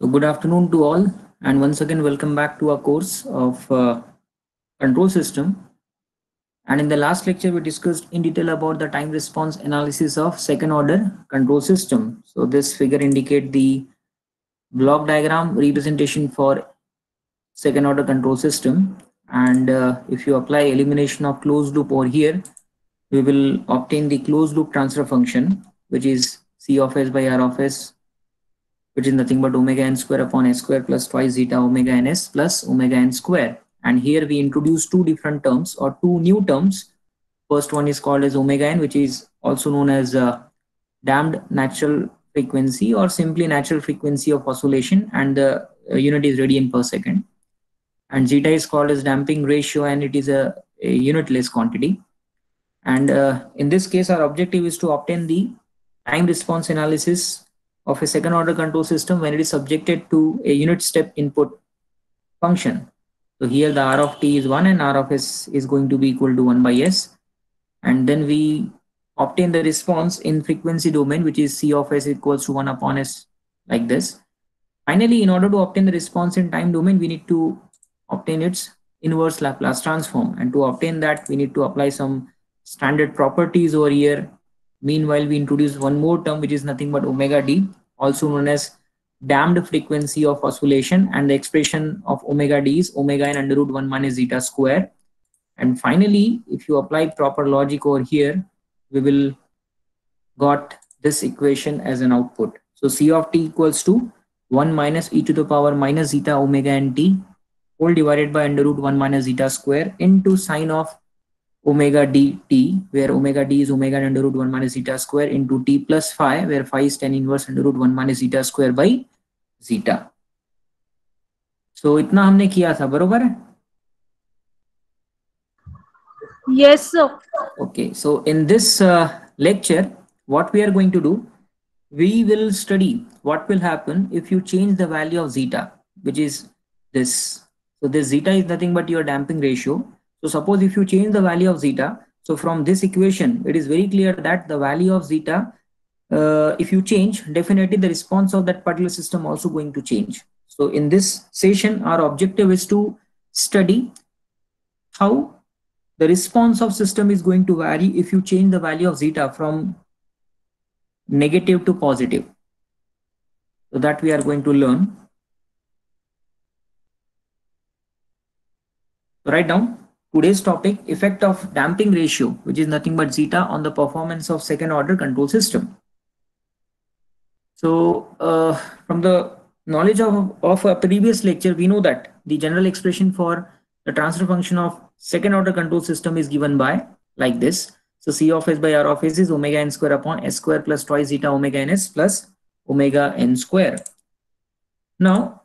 So good afternoon to all, and once again welcome back to our course of control system. And in the last lecture, we discussed in detail about the time response analysis of second order control system. So this figure indicate the block diagram representation for second order control system. And if you apply elimination of closed loop over here, we will obtain the closed loop transfer function, which is C of S by R of S, which is nothing but omega n square upon s square plus twice zeta omega ns plus omega n square. And here we introduce two different terms or two new terms. First one is called as omega n, which is also known as damped natural frequency or simply natural frequency of oscillation, and the unit is radian per second. And zeta is called as damping ratio, and it is a unitless quantity. And in this case, our objective is to obtain the time response analysis of a second order control system when it is subjected to a unit step input function. So here the R of t is 1 and R of s is going to be equal to 1 by s. And then we obtain the response in frequency domain, which is C of s equals to 1 upon s, like this. Finally, in order to obtain the response in time domain, we need to obtain its inverse Laplace transform. And to obtain that, we need to apply some standard properties over here. Meanwhile, we introduce one more term, which is nothing but omega d, also known as damped frequency of oscillation, and the expression of omega d is omega n under root 1 minus zeta square. And finally, if you apply proper logic over here, we will got this equation as an output. So C of t equals to 1 minus e to the power minus zeta omega n t whole divided by under root 1 minus zeta square into sine of omega dt, where omega d is omega under root 1 minus zeta square into t plus phi, where phi is tan inverse under root 1 minus zeta square by zeta. So इतना हमने किया था, बरोबर है? Yes, sir. Okay, so in this lecture, what we are going to do, we will study what will happen if you change the value of zeta, which is this. So this zeta is nothing but your damping ratio. So suppose if you change the value of zeta, so from this equation, it is very clear that the value of zeta, if you change, definitely the response of that particular system also going to change. So in this session, our objective is to study how the response of system is going to vary if you change the value of zeta from negative to positive. So that we are going to learn. So write down today's topic, effect of damping ratio, which is nothing but zeta on the performance of second order control system. So from the knowledge of a previous lecture, we know that the general expression for the transfer function of second order control system is given by like this. So C of s by R of s is omega n square upon s square plus twice zeta omega ns plus omega n square. Now,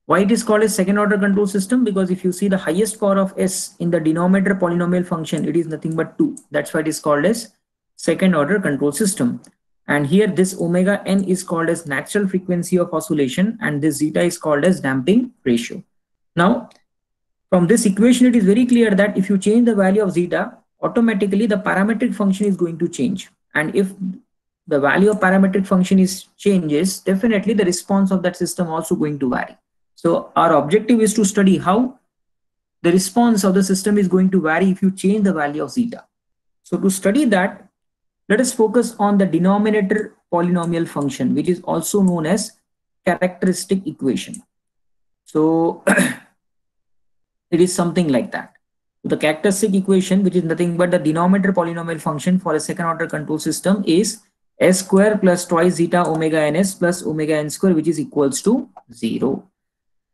why it is called a second order control system? Because if you see the highest power of s in the denominator polynomial function, it is nothing but 2. That's why it is called as second order control system. And here this omega n is called as natural frequency of oscillation, and this zeta is called as damping ratio. Now, from this equation, it is very clear that if you change the value of zeta, automatically the parametric function is going to change. And if the value of parametric function is changes, definitely the response of that system also going to vary. So our objective is to study how the response of the system is going to vary if you change the value of zeta. So to study that, let us focus on the denominator polynomial function, which is also known as characteristic equation. So it is something like that. The characteristic equation, which is nothing but the denominator polynomial function for a second order control system, is s square plus twice zeta omega ns plus omega n square, which is equals to 0.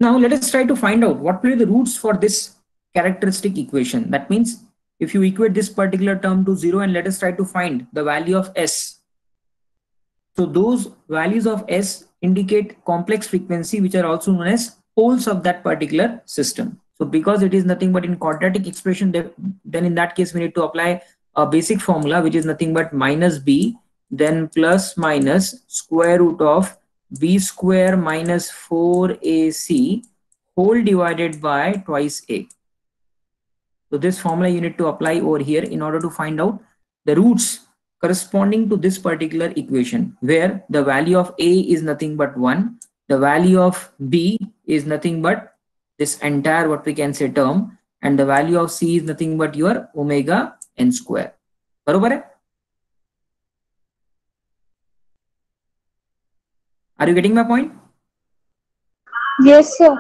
Now let us try to find out what will be the roots for this characteristic equation. That means if you equate this particular term to 0 and let us try to find the value of s. So those values of s indicate complex frequency, which are also known as poles of that particular system. So because it is nothing but in quadratic expression, then in that case we need to apply a basic formula, which is nothing but minus b, then plus minus square root of b square minus 4ac whole divided by twice a. So this formula you need to apply over here in order to find out the roots corresponding to this particular equation, where the value of A is nothing but 1, the value of B is nothing but this entire what we can say term, and the value of C is nothing but your omega n square. बरोबर है? Are you getting my point? Yes, sir.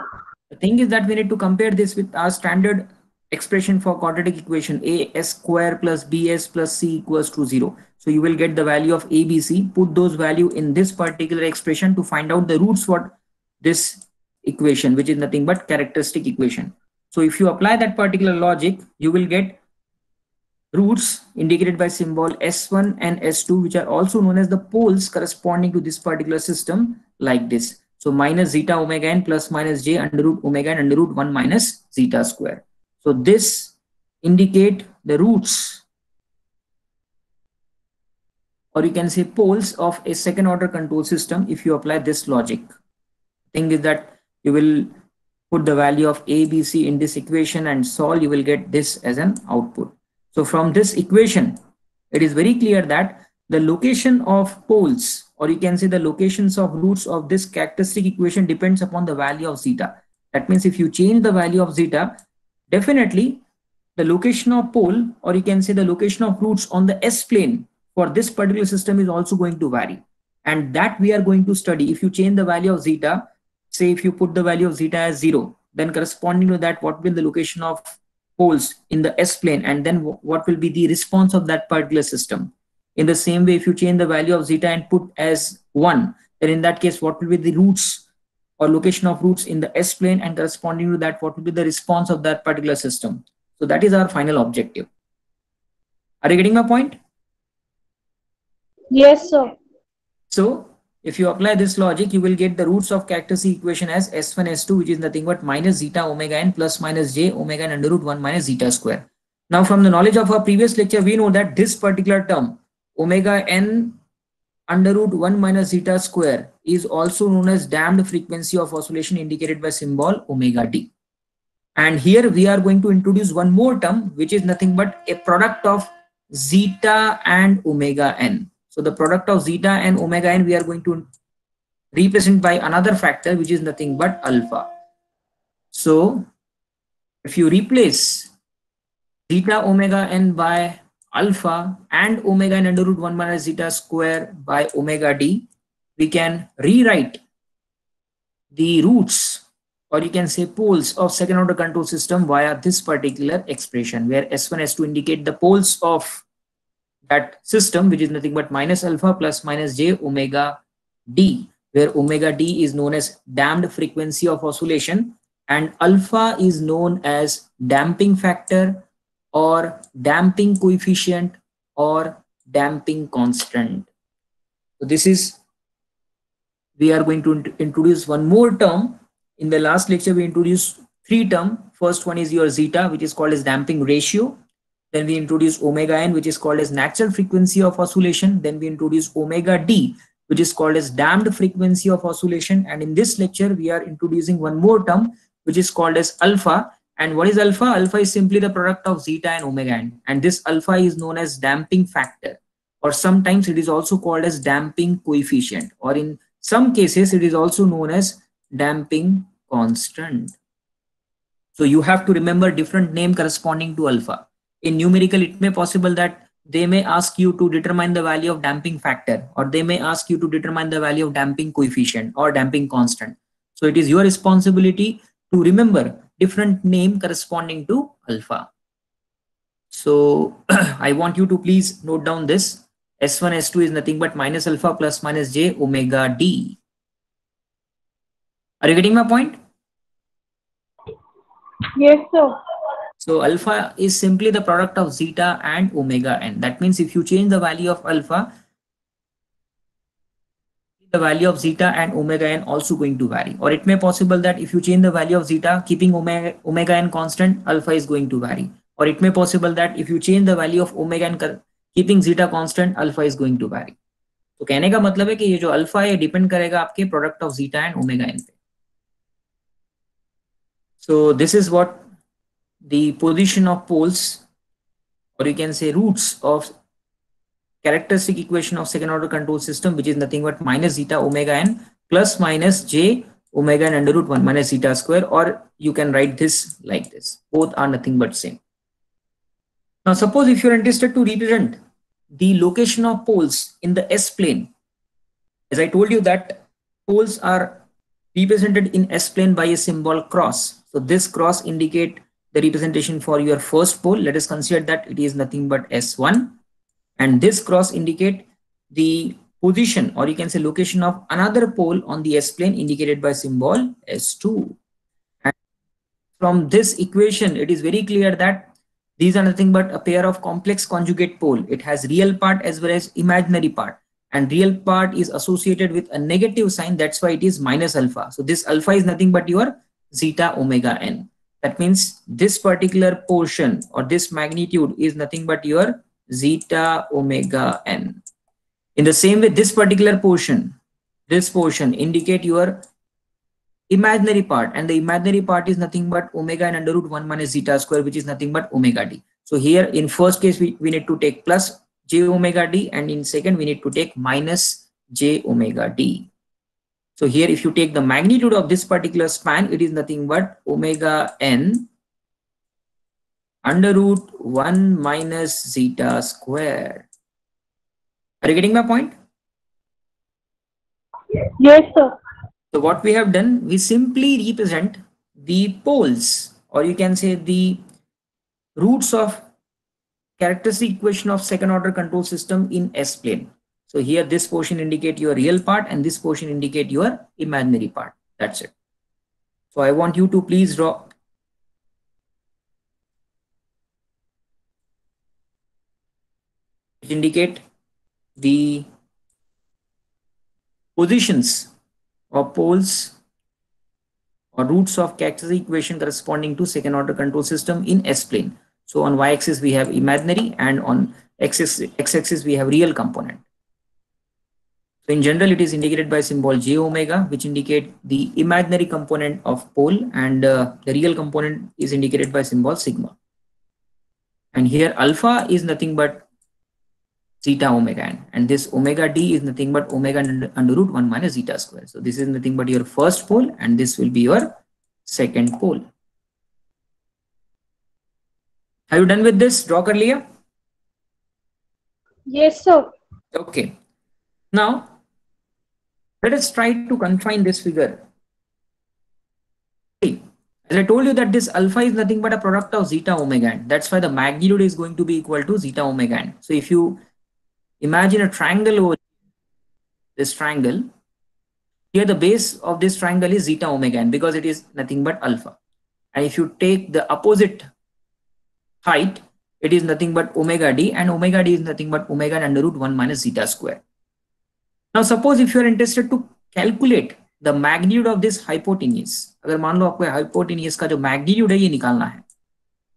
The thing is that we need to compare this with our standard expression for quadratic equation, as square plus bs plus c equals to 0. So you will get the value of abc, put those value in this particular expression to find out the roots for this equation, which is nothing but characteristic equation. So if you apply that particular logic, you will get roots indicated by symbol S1 and S2, which are also known as the poles corresponding to this particular system, like this. So minus zeta omega n plus minus j under root omega n under root 1 minus zeta square. So this indicate the roots, or you can say poles of a second order control system if you apply this logic. Thing is that you will put the value of a, b, c in this equation and solve, you will get this as an output. So from this equation, it is very clear that the location of poles, or you can say the locations of roots of this characteristic equation, depends upon the value of zeta. That means if you change the value of zeta, definitely the location of pole, or you can say the location of roots on the S plane for this particular system is also going to vary. And that we are going to study. If you change the value of zeta, say if you put the value of zeta as 0, then corresponding to that, what will the location of poles in the S plane, and then what will be the response of that particular system. In the same way, if you change the value of zeta and put as 1, then in that case, what will be the roots or location of roots in the S plane, and corresponding to that, what will be the response of that particular system. So that is our final objective. Are you getting my point? Yes, sir. So if you apply this logic, you will get the roots of characteristic equation as S1, S2, which is nothing but minus zeta omega n plus minus j omega n under root 1 minus zeta square. Now from the knowledge of our previous lecture, we know that this particular term, omega n under root 1 minus zeta square, is also known as damped frequency of oscillation, indicated by symbol omega d. And here we are going to introduce one more term, which is nothing but a product of zeta and omega n. So the product of zeta and omega n we are going to represent by another factor, which is nothing but alpha. So if you replace zeta omega n by alpha and omega n under root 1 minus zeta square by omega d, we can rewrite the roots, or you can say poles of second order control system via this particular expression, where S1, S2 indicate the poles of that system, which is nothing but minus alpha plus minus j omega d, where omega d is known as damped frequency of oscillation and alpha is known as damping factor or damping coefficient or damping constant. So this is, we are going to introduce one more term. In the last lecture, we introduced 3 terms. First one is your zeta, which is called as damping ratio. Then we introduce omega n, which is called as natural frequency of oscillation. Then we introduce omega d, which is called as damped frequency of oscillation. And in this lecture, we are introducing one more term, which is called as alpha. And what is alpha? Alpha is simply the product of zeta and omega n. And this alpha is known as damping factor, or sometimes it is also called as damping coefficient, or in some cases it is also known as damping constant. So you have to remember different name corresponding to alpha. In numerical, it may possible that they may ask you to determine the value of damping factor, or they may ask you to determine the value of damping coefficient or damping constant. So it is your responsibility to remember different name corresponding to alpha. So I want you to please note down this. S1, S2 is nothing but minus alpha plus minus j omega d. Are you getting my point? Yes, sir. So alpha is simply the product of zeta and omega n. That means if you change the value of alpha, the value of zeta and omega n also going to vary. Or it may possible that if you change the value of zeta, keeping omega n constant, alpha is going to vary. Or it may possible that if you change the value of omega n, keeping zeta constant, alpha is going to vary. तो कहने का मतलब है कि ये जो alpha है depend करेगा आपके product of zeta and omega n पे. So this is what the position of poles, or you can say roots of characteristic equation of second order control system, which is nothing but minus zeta omega n plus minus j omega n under root 1 minus zeta square, or you can write this like this. Both are nothing but same. Now suppose if you're interested to represent the location of poles in the S plane, as I told you that poles are represented in S plane by a symbol cross. So this cross indicate the representation for your first pole. Let us consider that it is nothing but S1, and this cross indicate the position, or you can say location of another pole on the S plane indicated by symbol S2. And from this equation, it is very clear that these are nothing but a pair of complex conjugate pole. It has real part as well as imaginary part, and real part is associated with a negative sign. That's why it is minus alpha. So this alpha is nothing but your zeta omega n. That means this particular portion or this magnitude is nothing but your zeta omega n. In the same way, this particular portion, this portion indicate your imaginary part, and the imaginary part is nothing but omega n under root 1 minus zeta square, which is nothing but omega d. So here in first case we need to take plus j omega d, and in second we need to take minus j omega d. So here if you take the magnitude of this particular span, it is nothing but omega n under root 1 minus zeta square. Are you getting my point? Yes, sir. So what we have done, we simply represent the poles, or you can say the roots of characteristic equation of second order control system in S plane. So here this portion indicate your real part and this portion indicate your imaginary part. That's it. So I want you to please draw indicate the positions or poles or roots of characteristic equation corresponding to second order control system in S plane. So on y-axis we have imaginary, and on x-axis we have real component. So in general, it is indicated by symbol j omega, which indicate the imaginary component of pole, and the real component is indicated by symbol sigma. And here alpha is nothing but zeta omega n, and this omega d is nothing but omega under root 1 minus zeta square. So this is nothing but your first pole, and this will be your second pole. Have you done with this? Draw kar liya? Yes, sir. Okay. Now let us try to confine this figure. As I told you that this alpha is nothing but a product of zeta omega n. That's why the magnitude is going to be equal to zeta omega n. So if you imagine a triangle over this triangle, here the base of this triangle is zeta omega n because it is nothing but alpha. And if you take the opposite height, it is nothing but omega d, and omega d is nothing but omega n under root 1 minus zeta square. Now suppose if you are interested to calculate the magnitude of this hypotenuse, अगर मान लो आपको hypotenuse का जो magnitude है ये निकालना है,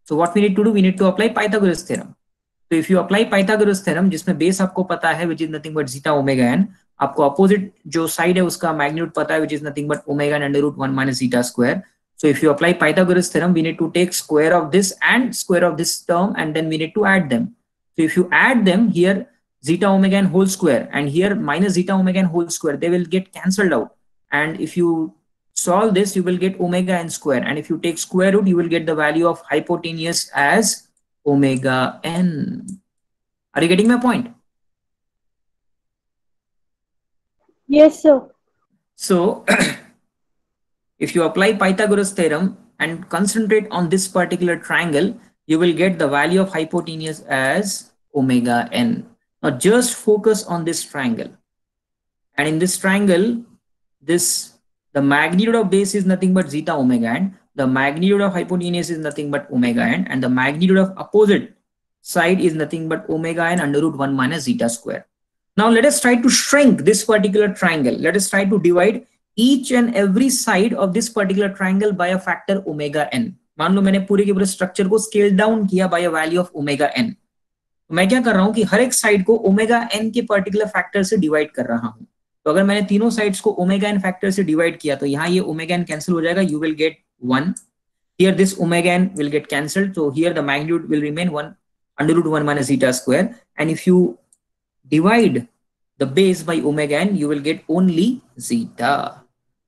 so what we need to do, we need to apply Pythagoras theorem. So if you apply Pythagoras theorem, जिसमें base आपको पता है which is nothing but zeta omega n, आपको opposite जो side है उसका magnitude पता है which is nothing but omega n under root 1 minus zeta square. So if you apply Pythagoras theorem, we need to take square of this and square of this term, and then we need to add them. So if you add them here, zeta omega n whole square and here minus zeta omega n whole square, they will get cancelled out. And if you solve this, you will get omega n square. And if you take square root, you will get the value of hypotenuse as omega n. Are you getting my point? Yes, sir. So if you apply Pythagoras theorem and concentrate on this particular triangle, you will get the value of hypotenuse as omega n. Now just focus on this triangle, and in this triangle, the magnitude of base is nothing but zeta omega n, the magnitude of hypotenuse is nothing but omega n, and the magnitude of opposite side is nothing but omega n under root 1 minus zeta square. Now let us try to shrink this particular triangle. Let us try to divide each and every side of this particular triangle by a factor omega n. मान लो मैंने पूरे के पूरे structure को scale down किया by a value of omega n. तो मैं क्या कर रहा हूं कि हर एक साइड को ओमेगा n के पर्टिकुलर फैक्टर से डिवाइड कर रहा हूं. तो अगर मैंने तीनों साइड्स को ओमेगा n फैक्टर से डिवाइड किया तो यहाँ ये ओमेगा n कैंसिल हो जाएगा. You will get 1. Here this omega n will get cancelled. So here the magnitude will remain 1 under root 1 minus zeta square. And if you divide the base by omega n, you will get only zeta.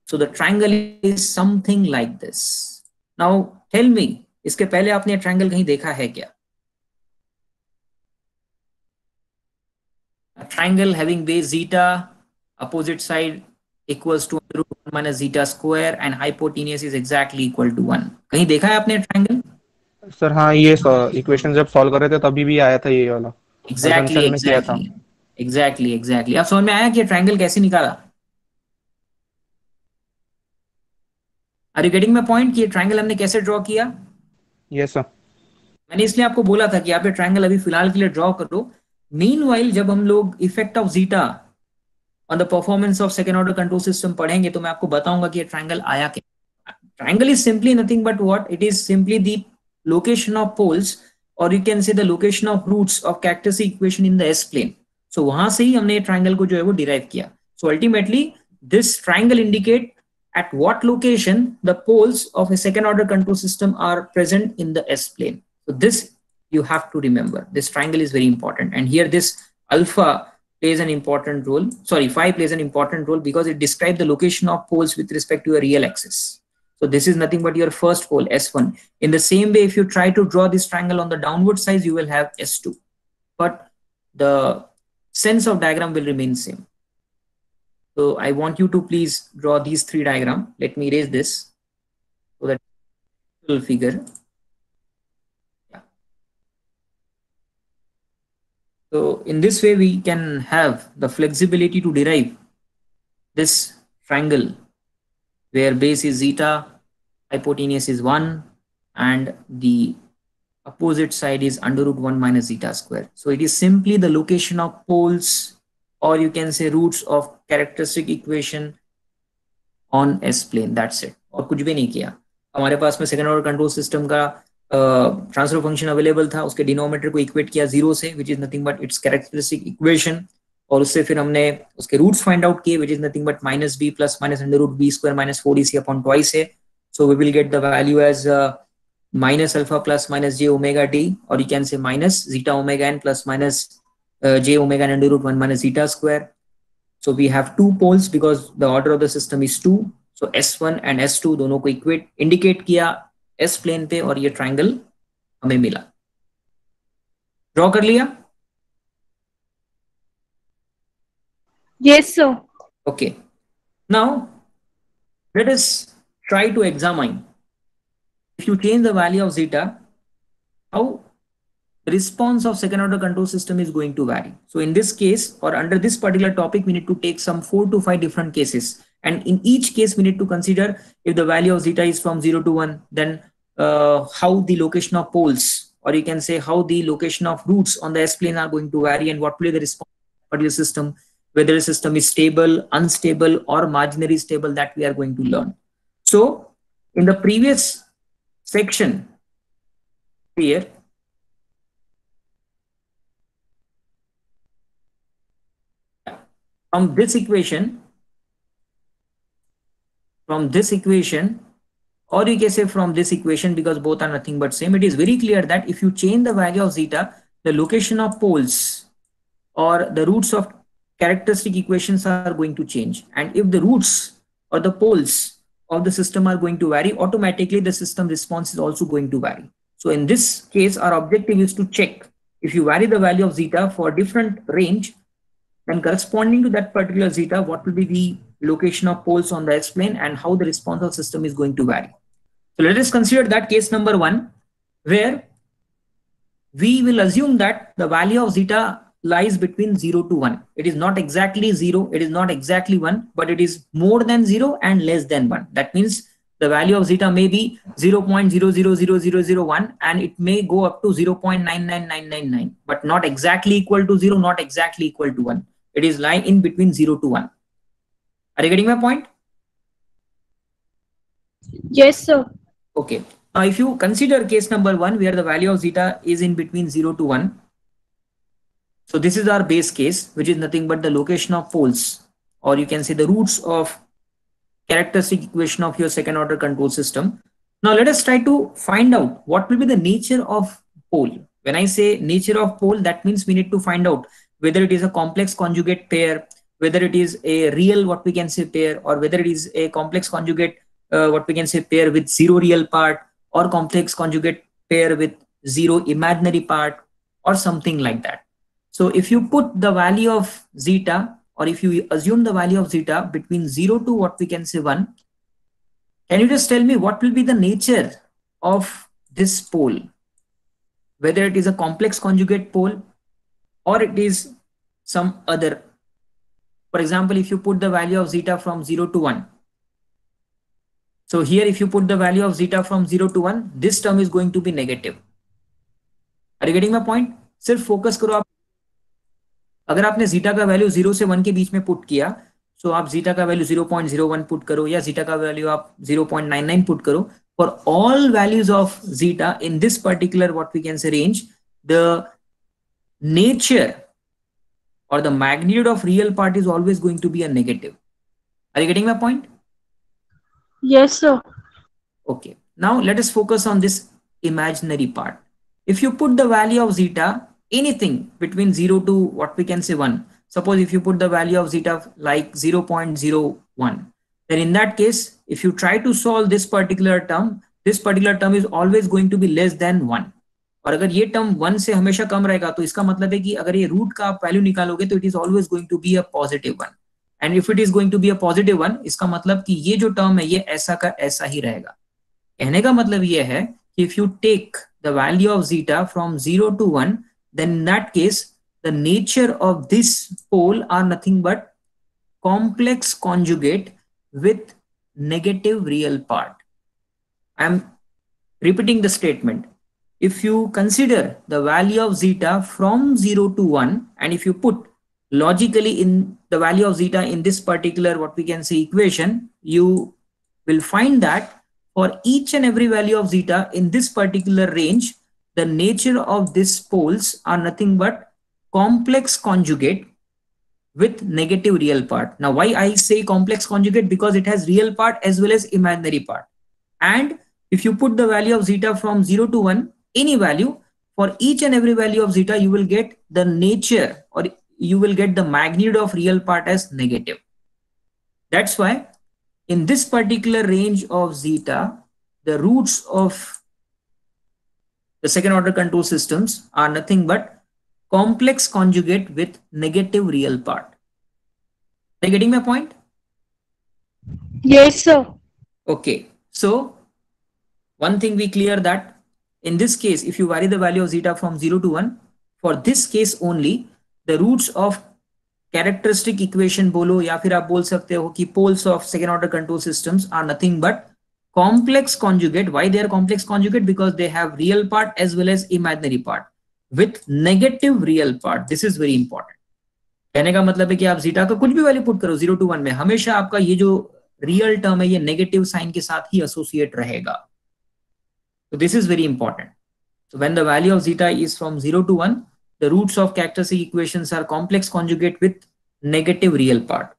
So the triangle is something like this. Now tell me, इसके पहले आपने triangle कहीं देखा है क्या? A triangle having base zeta, opposite side equals to under root 1 minus zeta square and hypotenuse is exactly equal to 1. कहीं देखा है आपने triangle? सर हाँ, ये इक्वेशन जब सॉल्व कर रहे थे तभी भी आया था ये वाला, Exactly, में किया था। exactly. आप समझ में आया कि ट्रायंगल कैसे निकाला? Are you getting my point कि ये ट्रायंगल हमने कैसे ड्रॉ किया? Yes sir. मैंने इसलिए आपको बोला था कि आप ये ट्रायंगल अभी फिलहाल के लिए ड्रॉ करो। मीनवाइल जब हम लोग effect of zeta on the performance of second order control system पढ़ेंगे तो मैं आपको बताऊंगा कि ये ट्रायंगल आया क्या। Triangle is simply nothing but what it is simply the location of poles और you can say the location of roots of characteristic equation in the S plane. So वहां से ही हमने ये ट्रायंगल को जो है वो डिराइव किया। So ultimately this triangle indicate at what location the poles of a second order control system are present in the S plane. So this you have to remember. This triangle is very important. And here this alpha plays an important role. Sorry, phi plays an important role because it describes the location of poles with respect to a real axis. So this is nothing but your first pole, S1. In the same way, if you try to draw this triangle on the downward side, you will have S2. But the sense of diagram will remain same. So I want you to please draw these three diagrams. Let me erase this so that little figure. Yeah. So in this way, we can have the flexibility to derive this triangle where base is zeta, hypotenuse is 1, and the opposite side is under root 1 minus zeta square. So it is simply the location of poles, or you can say roots of characteristic equation on S plane. That's it. और कुछ भी नहीं किया। हमारे पास में second order control system का transfer function available था, उसके डिनोमिनेटर को इक्वेट किया 0 से, which is nothing but its characteristic equation, और उससे फिर हमने उसके रूट्स फाइंड आउट किए, which is nothing but minus b plus minus under root b square minus 4ac upon twice है। So we will get the value as minus alpha plus minus j omega t, और you can से minus zeta omega n plus minus j omega n under root 1 minus zeta square. So we have two poles because the order of the system is 2. So S1 and S2 दोनों को equate indicate किया S plane पे और ये triangle हमें मिला। Draw कर लिया? Yes, sir. Okay. Now let us try to examine if you change the value of zeta, how the response of second order control system is going to vary. So in this case, or under this particular topic, we need to take some 4 to 5 different cases. And in each case, we need to consider if the value of zeta is from 0 to 1, then how the location of poles, or you can say how the location of roots on the S plane are going to vary, and what will be the response of the particular system, whether the system is stable, unstable, or marginally stable, that we are going to learn. So in the previous section here, from this equation, or you can say from this equation, because both are nothing but same, it is very clear that if you change the value of zeta, the location of poles or the roots of characteristic equations are going to change. And if the roots or the poles of the system are going to vary, automatically the system response is also going to vary. So in this case, our objective is to check if you vary the value of zeta for different range, then corresponding to that particular zeta, what will be the location of poles on the S plane and how the response of system is going to vary. So let us consider that case number 1, where we will assume that the value of zeta lies between 0 to 1. It is not exactly 0, it is not exactly 1, but it is more than 0 and less than 1. That means the value of zeta may be 0.000001 and it may go up to 0.99999, but not exactly equal to 0, not exactly equal to 1. It is lying in between 0 to 1. Are you getting my point? Yes, sir. Okay. Now, if you consider case number 1, where the value of zeta is in between 0 to 1, so this is our base case, which is nothing but the location of poles, or you can say the roots of characteristic equation of your second order control system. Now, let us try to find out what will be the nature of pole. When I say nature of pole, that means we need to find out whether it is a complex conjugate pair, whether it is a real what we can say pair, or whether it is a complex conjugate what we can say pair with zero real part, or complex conjugate pair with zero imaginary part, or something like that. So if you put the value of zeta, or if you assume the value of zeta between 0 to what we can say 1, can you just tell me what will be the nature of this pole? Whether it is a complex conjugate pole or it is some other. For example, if you put the value of zeta from 0 to 1. So here if you put the value of zeta from 0 to 1, this term is going to be negative. Are you getting my point? सिर्फ focus करो आप. अगर आपने zeta का value 0 से 1 के बीच में put किया, so आप zeta का वैल्यू 0.01 पुट करो या zeta का वैल्यू आप 0.99 पुट करो. For all values of zeta in this particular what we can say range, the nature or the magnitude of real part is always going to be a negative. Are you getting my point? Yes, sir. Okay. Now let us focus on this imaginary part. If you put the value of zeta, anything between 0 to what we can say 1, suppose if you put the value of zeta like 0.01, then in that case, if you try to solve this particular term is always going to be less than 1. और अगर ये term 1 से हमेशा कम रहेगा तो इसका मतलब है कि अगर ये रूट का आप वैल्यू निकालोगे तो it is always going to be a positive one. And if it is going to be a positive one, इसका मतलब कि ये जो टर्म है ये ऐसा का ऐसा ही रहेगा. कहने का मतलब ये है कि if you take the value of zeta from 0 to 1, then in that case the nature of this pole are nothing but complex conjugate with negative real part. I am repeating the statement. If you consider the value of zeta from 0 to 1, and if you put logically in the value of zeta in this particular what we can say equation, you will find that for each and every value of zeta in this particular range, the nature of these poles are nothing but complex conjugate with negative real part. Now why I say complex conjugate? Because it has real part as well as imaginary part. And if you put the value of zeta from 0 to 1, any value, for each and every value of zeta, you will get the nature or you will get the magnitude of real part as negative. That's why in this particular range of zeta, the roots of the second order control systems are nothing but complex conjugate with negative real part. Are you getting my point? Yes, sir. Okay. So one thing we clear that in this case, if you vary the value of zeta from 0 to 1, for this case only, the roots of characteristic equation बोलो या फिर आप बोल सकते हो कि poles of second order control systems are nothing but complex conjugate. Why they are complex conjugate? Because they have real part as well as imaginary part with negative real part. This is very important. कहने का मतलब है कि आप zeta का कुछ भी value put करो 0 to 1 में, हमेशा आपका ये जो रियल टर्म है ये नेगेटिव साइन के साथ ही एसोसिएट रहेगा. So this is very important. So when the value of zeta is from 0 to 1, the roots of characteristic equations are complex conjugate with negative real part.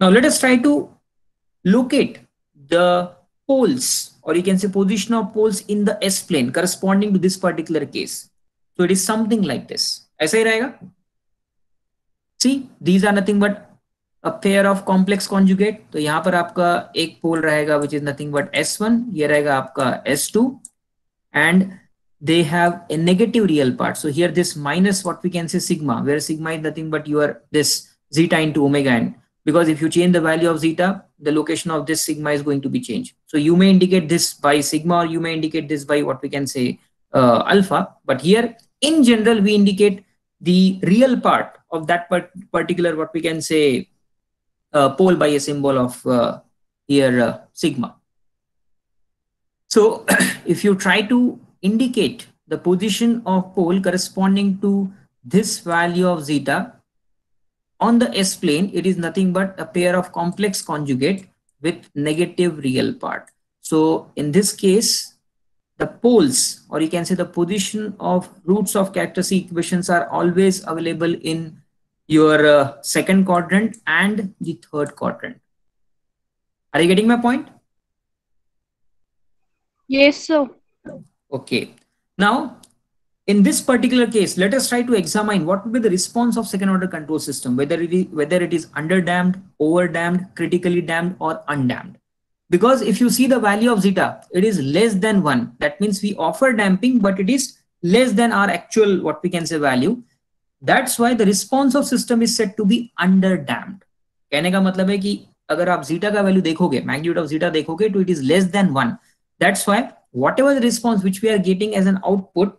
Now let us try to locate the poles, or you can say position of poles in the S-plane corresponding to this particular case. So it is something like this. ऐसा ही रहेगा. See, these are nothing but a pair of complex conjugate. तो यहाँ पर आपका एक पोल रहेगा which is nothing but S1, ये रहेगा आपका S2, and they have a negative real part. So here this minus what we can say sigma, where sigma is nothing but your this zeta into omega n, because if you change the value of zeta, the location of this sigma is going to be changed. So you may indicate this by sigma, or you may indicate this by what we can say alpha, but here in general we indicate the real part of that particular what we can say pole by a symbol of here sigma. So if you try to indicate the position of pole corresponding to this value of zeta on the S-plane, it is nothing but a pair of complex conjugate with negative real part. So in this case, the poles, or you can say the position of roots of characteristic equations, are always available in your second quadrant and the third quadrant. Are you getting my point? Yes, sir. Okay. Now, in this particular case, let us try to examine what would be the response of second order control system, whether it is underdamped, overdamped, critically damped, or undamped. Because if you see the value of zeta, it is less than 1. That means we offer damping, but it is less than our actual, what we can say, value. That's why the response of system is said to be underdamped. कहने का मतलब है कि अगर आप zeta का value देखोगे, magnitude of zeta देखोगे, तो it is less than 1. That's why whatever the response which we are getting as an output,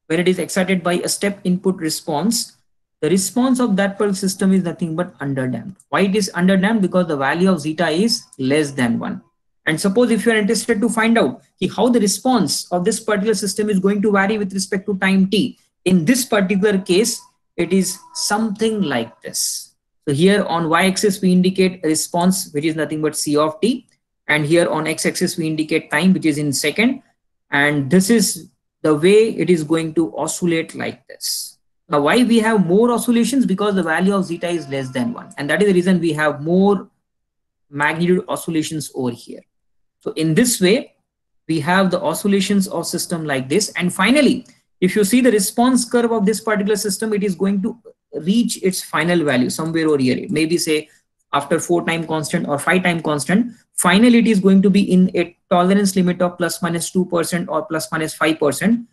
when it is excited by a step input response, the response of that particular system is nothing but underdamped. Why it is underdamped? Because the value of zeta is less than 1. And suppose if you are interested to find out how the response of this particular system is going to vary with respect to time t, in this particular case, it is something like this. So here on y-axis, we indicate a response, which is nothing but c of t. And here on x-axis, we indicate time, which is in second. And this is the way it is going to oscillate like this. Now, why we have more oscillations? Because the value of zeta is less than 1. And that is the reason we have more magnitude oscillations over here. So in this way, we have the oscillations of system like this. And finally, if you see the response curve of this particular system, it is going to reach its final value somewhere over here. Maybe say after 4 time constant or 5 time constant, finally it is going to be in a tolerance limit of plus minus 2% or plus minus 5%.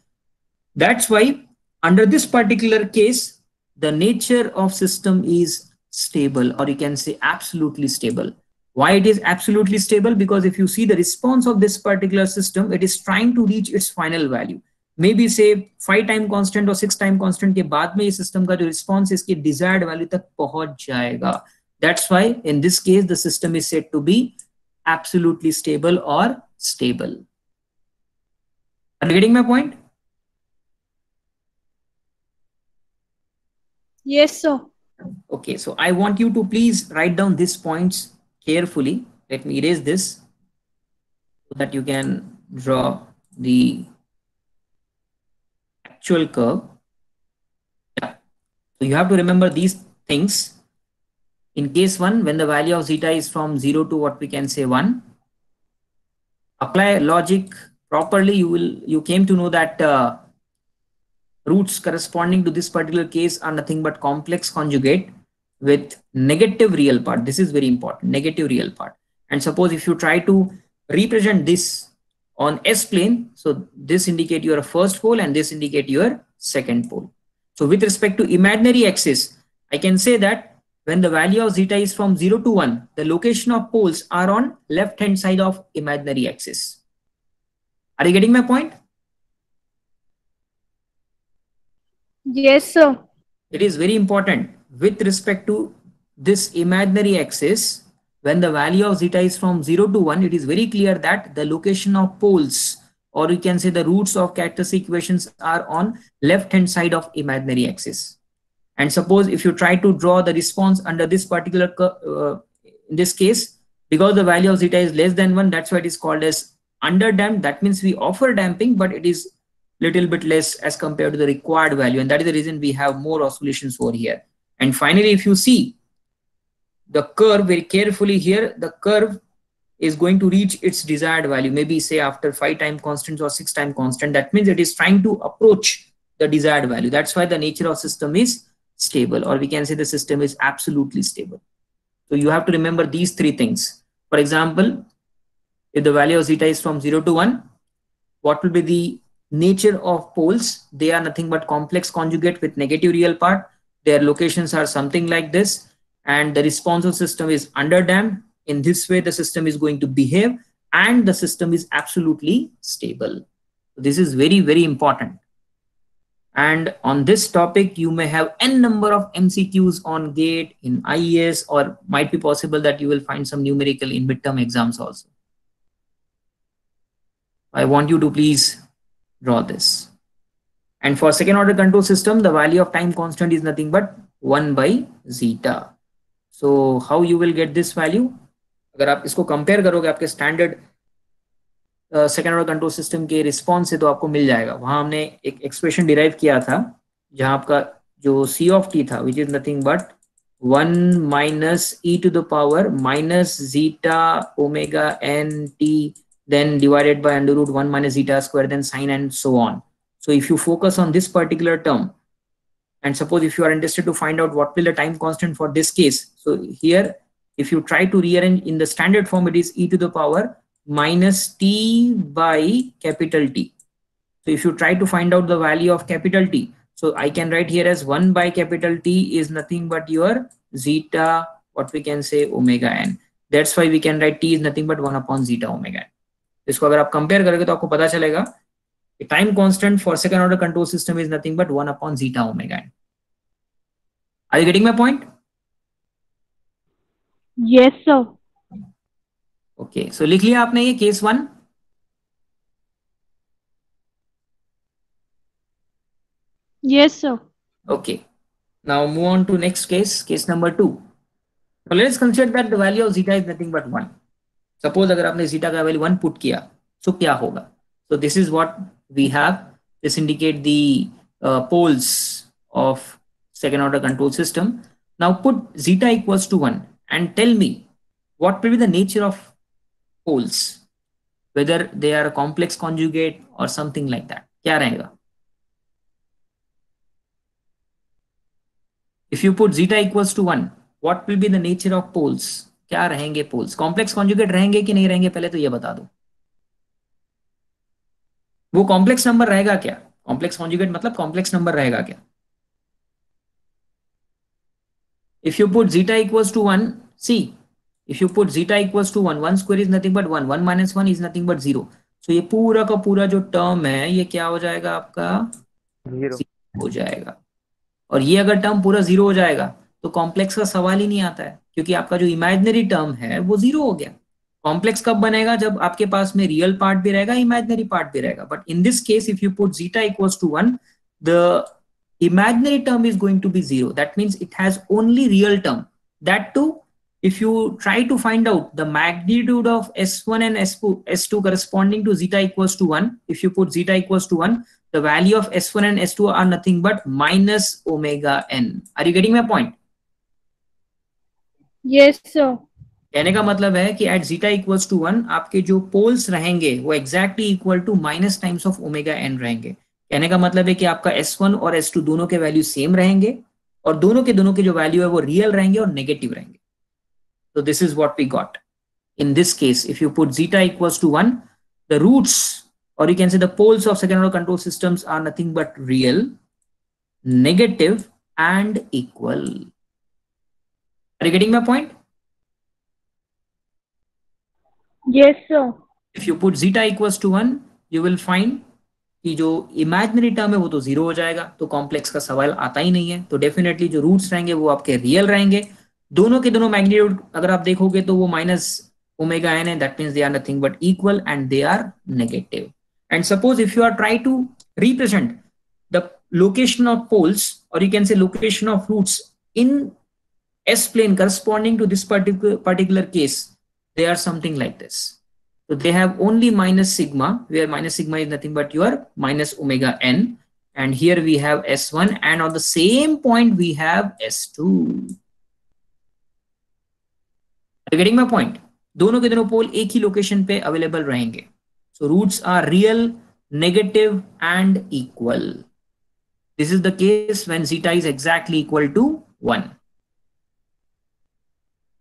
That's why under this particular case, the nature of system is stable, or you can say absolutely stable. Why it is absolutely stable? Because if you see the response of this particular system, it is trying to reach its final value. Maybe say 5 time constant or 6 time constant के बाद में ये system का जो response है इसके desired value तक पहुंच जाएगा. That's why in this case the system is said to be absolutely stable or stable. Are you getting my point? Yes, sir. Okay, so I want you to please write down these points carefully. Let me erase this so that you can draw the actual curve. Yeah. So you have to remember these things. In case 1, when the value of zeta is from 0 to what we can say 1, apply logic properly, you came to know that roots corresponding to this particular case are nothing but complex conjugate with negative real part. This is very important, negative real part. And suppose if you try to represent this on S plane, so this indicate your first pole and this indicate your second pole. So with respect to imaginary axis, I can say that when the value of zeta is from 0 to 1, the location of poles are on left hand side of imaginary axis. Are you getting my point? Yes, sir. It is very important with respect to this imaginary axis. When the value of zeta is from 0 to 1, it is very clear that the location of poles, or you can say the roots of characteristic equations, are on left hand side of imaginary axis. And suppose if you try to draw the response under this particular in this case, because the value of zeta is less than 1, that's why it is called as underdamped. That means we offer damping, but it is little bit less as compared to the required value, and that is the reason we have more oscillations over here. And finally, if you see the curve very carefully here, the curve is going to reach its desired value, maybe say after 5 time constants or 6 time constant. That means it is trying to approach the desired value. That's why the nature of system is stable, or we can say the system is absolutely stable. So you have to remember these 3 things. For example, if the value of zeta is from 0 to 1, what will be the nature of poles? They are nothing but complex conjugate with negative real part. Their locations are something like this, and the responsive system is underdamped. In this way, the system is going to behave, and the system is absolutely stable. This is very, very important. And on this topic, you may have n number of MCQs on GATE, in IES, or might be possible that you will find some numerical in midterm exams also. I want you to please draw this. And for second order control system, the value of time constant is nothing but 1 by zeta. So how you will get this value? अगर आप इसको compare करोगे आपके standard second order control system के response से, तो आपको मिल जाएगा. वहां हमने एक एक्सप्रेशन डिराइव किया था जहां आपका जो सी ऑफ टी था, which is nothing but 1 minus e to the power minus zeta omega n t, then divided by under root 1 minus zeta square, then sine, and so on. So if you focus on this particular term, and suppose if you are interested to find out what will the time constant for this case, so here if you try to rearrange in the standard form, it is e to the power minus t by capital T. So if you try to find out the value of capital T, so I can write here as 1 by capital T is nothing but your zeta, what we can say, omega n. That's why we can write T is nothing but 1 upon zeta omega n. इसको अगर आप compare करोगे तो आपको पता चलेगा the time constant for second order control system is nothing but 1 upon zeta omega n. Are you getting my point? Yes, sir. Okay, so लिख लिया आपने ये case 1. Yes, sir. Okay, now move on to next case number 2. So let's consider that the value of zeta is nothing but 1. Suppose अगर आपने zeta का value 1 put किया, so क्या होगा? So this is what we have. This indicate the poles of second order control system. Now put zeta equals to 1 and tell me what will be the nature of poles, whether they are a complex conjugate or something like that. क्या रहेगा? If you put zeta equals to 1, what will be the nature of poles? क्या रहेंगे poles? Complex conjugate रहेंगे कि नहीं रहेंगे, पहले तो ये बता दो. वो कॉम्प्लेक्स नंबर रहेगा क्या? कॉम्प्लेक्स कॉन्जुगेट मतलब कॉम्प्लेक्स नंबर रहेगा क्या? If you put zeta equals to 1, see, if you put zeta equals to 1, 1 square is nothing but 1, 1 minus 1 is nothing but 0. So ये पूरा का पूरा जो टर्म है ये क्या हो जाएगा आपका? 0 हो जाएगा. और ये अगर टर्म पूरा 0 हो जाएगा तो कॉम्प्लेक्स का सवाल ही नहीं आता है, क्योंकि आपका जो इमेजिनरी टर्म है वो 0 हो गया. कॉम्प्लेक्स कब बनेगा? जब आपके पास में रियल पार्ट भी रहेगा, इमेजिनरी पार्ट भी रहेगा. But in this case if you put zeta equals to 1, the imaginary term is going to be 0. That means it has only real term. That too, if you try to find out the magnitude of S1 and S2 corresponding to zeta equals to 1, if you put zeta equals to 1, the value of S1 and S2 are nothing but minus omega n. Are you getting my point? Yes, sir. कहने का मतलब है कि at zeta equals to 1 आपके जो poles रहेंगे वो exactly equal to minus times of omega n रहेंगे. कहने का मतलब है कि आपका S1 और S2 दोनों के वैल्यू सेम रहेंगे और दोनों के जो वैल्यू है वो रियल रहेंगे और नेगेटिव रहेंगे. So this is what we got. In this case, if you put zeta equals to 1, the roots, or you can say the poles of second order control systems are nothing but real, negative, and equal. Are you getting my point? Yes, sir. If you put zeta equals to 1, you will find कि जो imaginary term है वो तो 0 हो जाएगा, तो complex का सवाल आता ही नहीं है. तो डेफिनेटली जो रूट्स रहेंगे वो आपके रियल रहेंगे. दोनों के दोनों मैग्नीट्यूड अगर आप देखोगे तो वो माइनस ओमेगा एन है. That means they are nothing but equal and they are negative. And suppose if you are try to represent the location of poles, और you can say location of roots in S plane corresponding to this particular case, they are something like this. So they have only minus sigma, where minus sigma is nothing but your minus omega n, and here we have S1, and on the same point we have S2. Are you getting my point? दोनों के दोनों पोल एक ही location पे available रहेंगे. So roots are real, negative, and equal. This is the case when zeta is exactly equal to 1.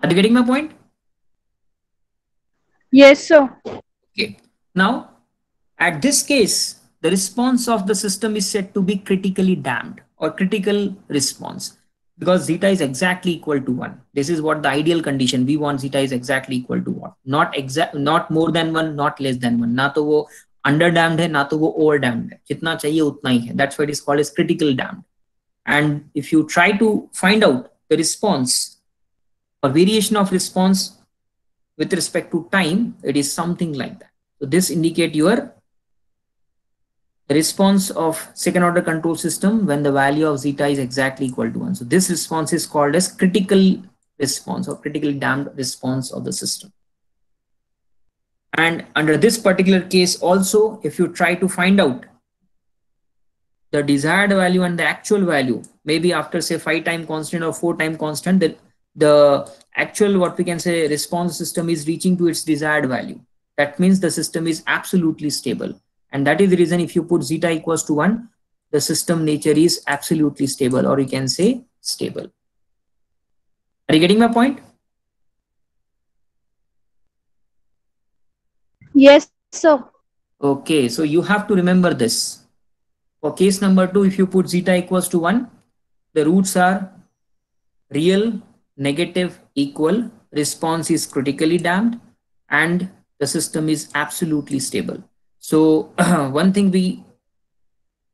Are you getting my point? Yes, sir. Okay. Now, at this case, the response of the system is said to be critically damped or critical response because zeta is exactly equal to 1. This is what the ideal condition. We want zeta is exactly equal to 1. Not more than 1, not less than 1. ना तो वो under damped है, ना तो वो over damped है. जितना चाहिए उतना ही है. That's why it is called as critical damped. And if you try to find out the response or variation of response with respect to time, it is something like that. So this indicate your response of second order control system when the value of zeta is exactly equal to 1. So this response is called as critical response or critically damped response of the system. And under this particular case also, if you try to find out the desired value and the actual value, maybe after say 5 time constant or 4 time constant, the actual what we can say response system is reaching to its desired value. That means the system is absolutely stable. And that is the reason if you put zeta equals to 1, the system nature is absolutely stable, or you can say stable. Are you getting my point? Yes, sir. Okay, so you have to remember this. For case number 2, if you put zeta equals to 1, the roots are real, negative, equal, response is critically damped, and the system is absolutely stable. So one thing we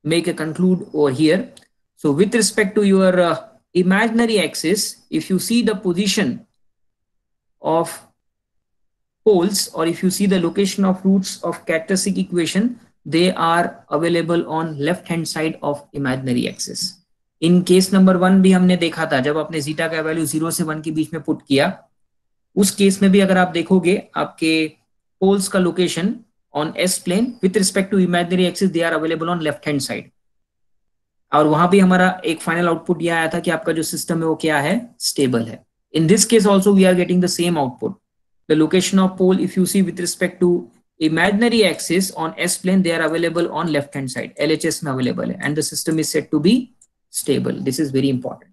make a conclude over here. So with respect to your imaginary axis, if you see the position of poles, or if you see the location of roots of characteristic equation, they are available on left hand side of imaginary axis. In case number 1 भी हमने देखा था, जब आपने zeta का value 0 से 1 के बीच में पुट किया, उस केस में भी अगर आप देखोगे आपके पोल्स का location on S plane with respect to imaginary axis they are available on left hand side, और वहां भी हमारा एक फाइनल आउटपुट यह आया था कि आपका जो सिस्टम है वो क्या है, स्टेबल है. In this case also we are getting the same output. The location of pole, if you see with respect to imaginary axis on S plane, they are available on left hand side. LHS में available है, and the system is said to be stable. This is very important.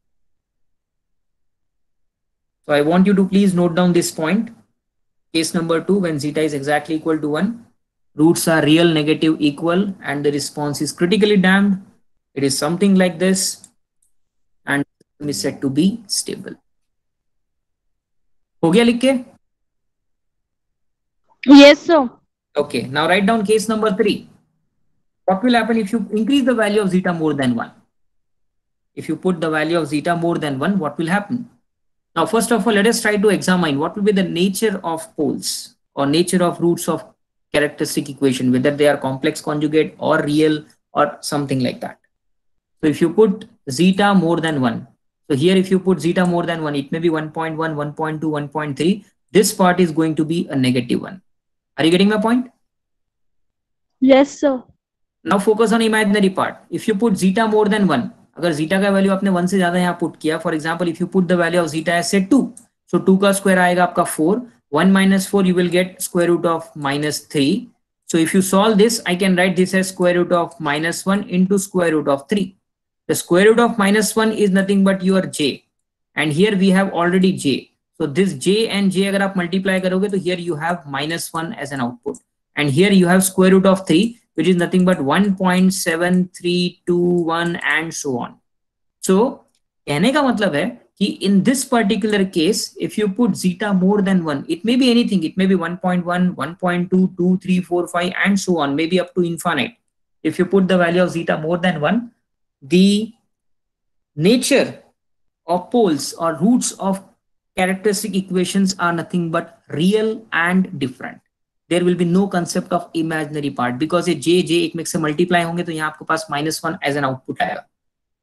So I want you to please note down this point. Case number 2, when zeta is exactly equal to 1, roots are real, negative, equal, and the response is critically damped. It is something like this, and the system is said to be stable. हो गया लिख के? Yes, sir. Okay, now write down case number 3. What will happen if you increase the value of zeta more than 1? If you put the value of zeta more than 1, what will happen? Now, first of all, let us try to examine what will be the nature of poles or nature of roots of characteristic equation, whether they are complex conjugate or real or something like that. So if you put zeta more than 1, so here if you put zeta more than 1, it may be 1.1, 1.2, 1.3. This part is going to be a negative 1. Are you getting my point? Yes, sir. Now focus on imaginary part. If you put zeta more than 1, अगर zeta का value आपने 1 से ज्यादा यहाँ put किया, for example if you put the value of zeta as say 2, सो 2 का square आएगा आपका 4, 1 minus 4 you will get square root of minus 3. So if you solve this, I can write this as square root of minus 1 into square root of 3. The square root of minus 1 is nothing but your j, and here we have already j. So this j and j अगर आप multiply करोगे तो here you have minus 1 as an output, and here you have square root of 3, which is nothing but 1.7321 and so on. So कहने का मतलब है कि in this particular case, if you put zeta more than 1, it may be anything. It may be 1.1, 1.2, 2, 3, 4, 5 and so on, maybe up to infinite. If you put the value of zeta more than 1, the nature of poles or roots of characteristic equations are nothing but real and different. There will be no concept of imaginary part, because ये j एक में से multiply होंगे तो यहाँ आपके पास -1 as an output आएगा.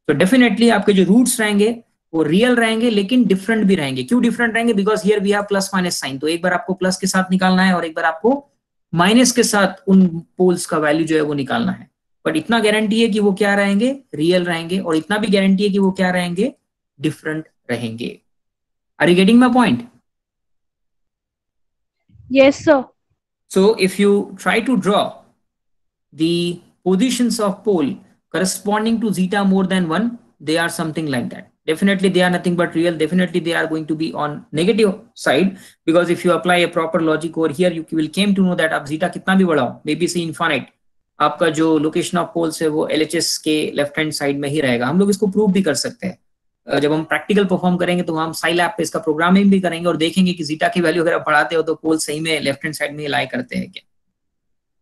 तो डेफिनेटली आपके जो रूट्स रहेंगे वो रियल रहेंगे, लेकिन डिफरेंट भी रहेंगे. क्यों डिफरेंट रहेंगे? Because here we have plus minus sign. तो एक बार आपको प्लस के साथ निकालना है और एक बार आपको माइनस के साथ उन पोल्स का वैल्यू जो है वो निकालना है. बट इतना गारंटी है कि वो क्या रहेंगे, रियल रहेंगे, और इतना भी गारंटी है कि वो क्या रहेंगे, डिफरेंट रहेंगे. Are you getting my point? Yes, sir. So if you try to draw the positions of pole corresponding to zeta more than 1, they are something like that. Definitely they are nothing but real. Definitely they are going to be on negative side, because if you apply a proper logic over here, you will came to know that आप zeta कितना भी बढ़ाओ, maybe say infinite, आपका जो location of poles है वो LHS के left hand side में ही रहेगा. हम लोग इसको प्रूव भी कर सकते हैं. जब हम प्रैक्टिकल परफॉर्म करेंगे तो हम साइलैब पे इसका प्रोग्रामिंग भी करेंगे और देखेंगे कि जीटा की वैल्यू अगर आप बढ़ाते हो तो पोल सही में लेफ्ट हैंड साइड में लाई करते हैं क्या.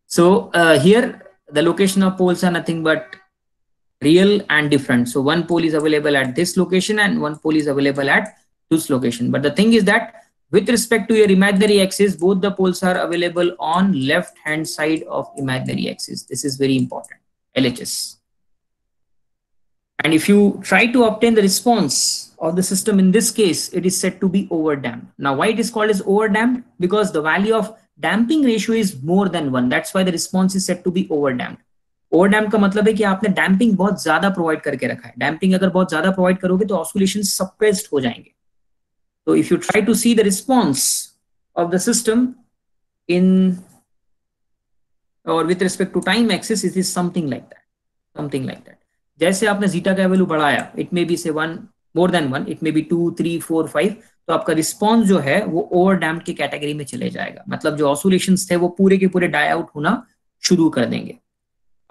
So here the location of poles are nothing but real and different. So one pole is available at this location and one pole is available at this location. But the thing is that with respect to your imaginary axis, both the poles are available on left hand side of imaginary axis. This is very important. LHS. And if you try to obtain the response of the system, in this case, it is said to be overdamped. Now, why it is called as overdamped? Because the value of damping ratio is more than 1. That's why the response is said to be overdamped. Overdamped का मतलब है कि आपने damping बहुत ज्यादा provide करके रखा है. Damping अगर बहुत ज्यादा प्रोवाइड करोगे तो ऑसिलेशन सप्रेस्ड हो जाएंगे. So if you try to see the response of the system in और with respect to time axis it is something like that. जैसे आपने जीटा का वैल्यू बढ़ाया, इट मे बी से 1 more than 1, it may be 2 3 4 5, तो आपका response जो है वो ओवर डैम्प्ड की कैटेगरी में चले जाएगा. मतलब जो ऑसिलेशंस थे वो पूरे के पूरे डाई आउट होना शुरू कर देंगे.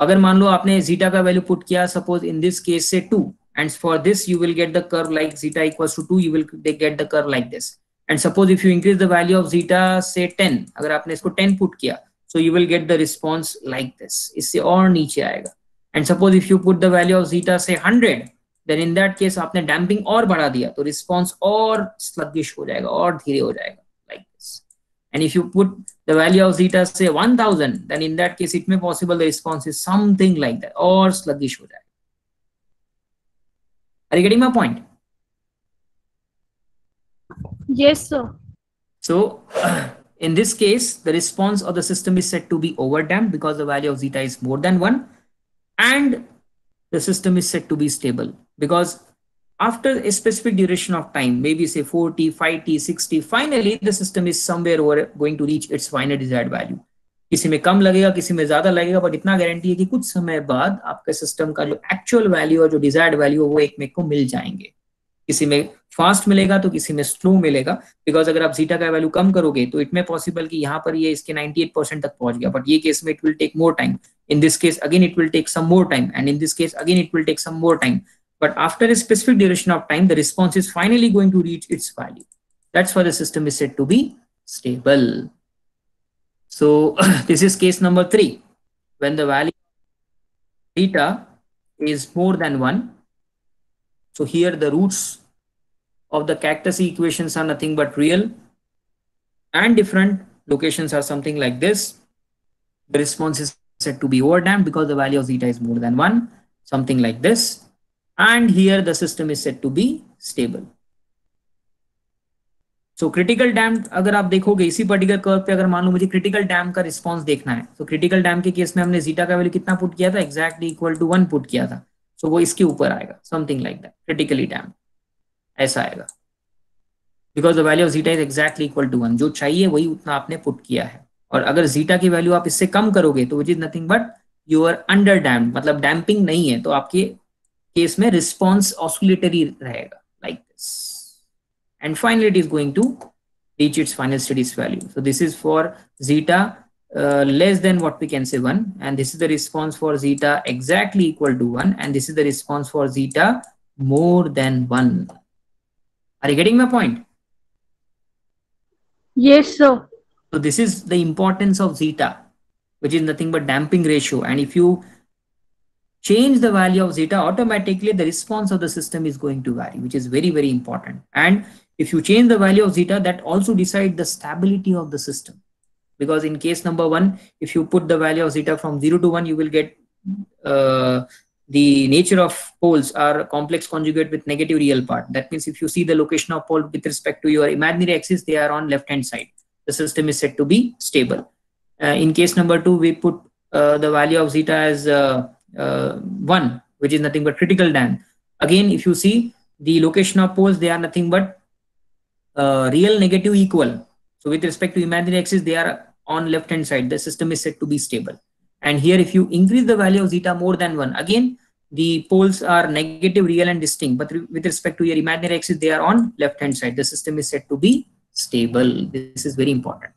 अगर मान लो आपने जीटा का वैल्यू पुट किया सपोज इन दिस केस से 2, and for this you will get the curve like zeta equals to 2, you will get the curve like this. And suppose if you increase the value of zeta say 10, अगर आपने इसको 10 put किया, so you will get the response like this, इससे और नीचे आएगा. And suppose if you put the value of zeta say 100, then in that case आपने damping और बढ़ा दिया, तो response और sluggish हो जाएगा और धीरे हो जाएगा like this. And if you put the value of zeta say 1000, then in that case it may possible the response is something like that और sluggish हो जाएगा. Are you getting my point? Yes, sir. So in this case, the response of the system is said to be overdamped because the value of zeta is more than 1, and the system is said to be stable because after a specific duration of time, maybe say 40, 50, 60, finally the system is somewhere over going to reach its final desired value. किसी में कम लगेगा, किसी में ज्यादा लगेगा, but इतना guarantee है कि कुछ समय बाद आपके सिस्टम का जो एक्चुअल वैल्यू और जो डिजायर्ड वैल्यू वो एक में को मिल जाएंगे. किसी में फास्ट मिलेगा तो किसी में स्लो मिलेगा, बिकॉज अगर आप जीटा का वैल्यू कम करोगे तो इट में पॉसिबल कि यहाँ पर ये इसके 98% तक पहुंच गया, बट ये केस में it will take more time. In this case again it will take some more time, and in this case again it will take some more time, but after a specific duration of time the response is finally going to reach its value. That's why the system is said to be stable. So this is case number 3, when the value of theta is more than 1. So here the roots of the cactus equations are nothing but real, and different locations are something like this. The response is said to be overdamped because the value of zeta is more than 1, something like this. And here the system is said to be stable. So critical damped, अगर आप देखोगे इसी particular curve पे, अगर मान लो मुझे critical डैम्प का response देखना है, तो क्रिटिकल डैम्प के केस में हमने जीटा का वैल्यू कितना पुट किया था, एग्जैक्टली इक्वल टू 1 पुट किया था. सो वो इसके ऊपर आएगा, something like that, critically damp ऐसा आएगा, because the value of zeta is exactly equal to 1. जो चाहिए वही उतना आपने पुट किया है. और अगर जीटा की वैल्यू आप इससे कम करोगे तो which is nothing but you are under damp, मतलब डैम्पिंग नहीं है, तो आपके केस में रिस्पॉन्स ऑसिलेटरी रहेगा like this, and finally it is going to reach its final steady value. So this is for zeta less than what we can say 1, and this is the response for zeta exactly equal to 1, and this is the response for zeta more than 1. Are you getting my point? Yes, sir. So this is the importance of zeta, which is nothing but damping ratio, and if you change the value of zeta, automatically the response of the system is going to vary, which is very, very important. And if you change the value of zeta, that also decides the stability of the system. Because in case number 1, if you put the value of zeta from 0 to 1, you will get the nature of poles are complex conjugate with negative real part. That means if you see the location of pole with respect to your imaginary axis, they are on left hand side. The system is said to be stable. In case number 2, we put the value of zeta as 1, which is nothing but critical damp. Again, if you see the location of poles, they are nothing but real negative equal. So with respect to imaginary axis, they are on left hand side. The system is said to be stable. And here if you increase the value of zeta more than 1, again the poles are negative, real and distinct, but with respect to your imaginary axis, they are on left hand side. The system is said to be stable. This is very important.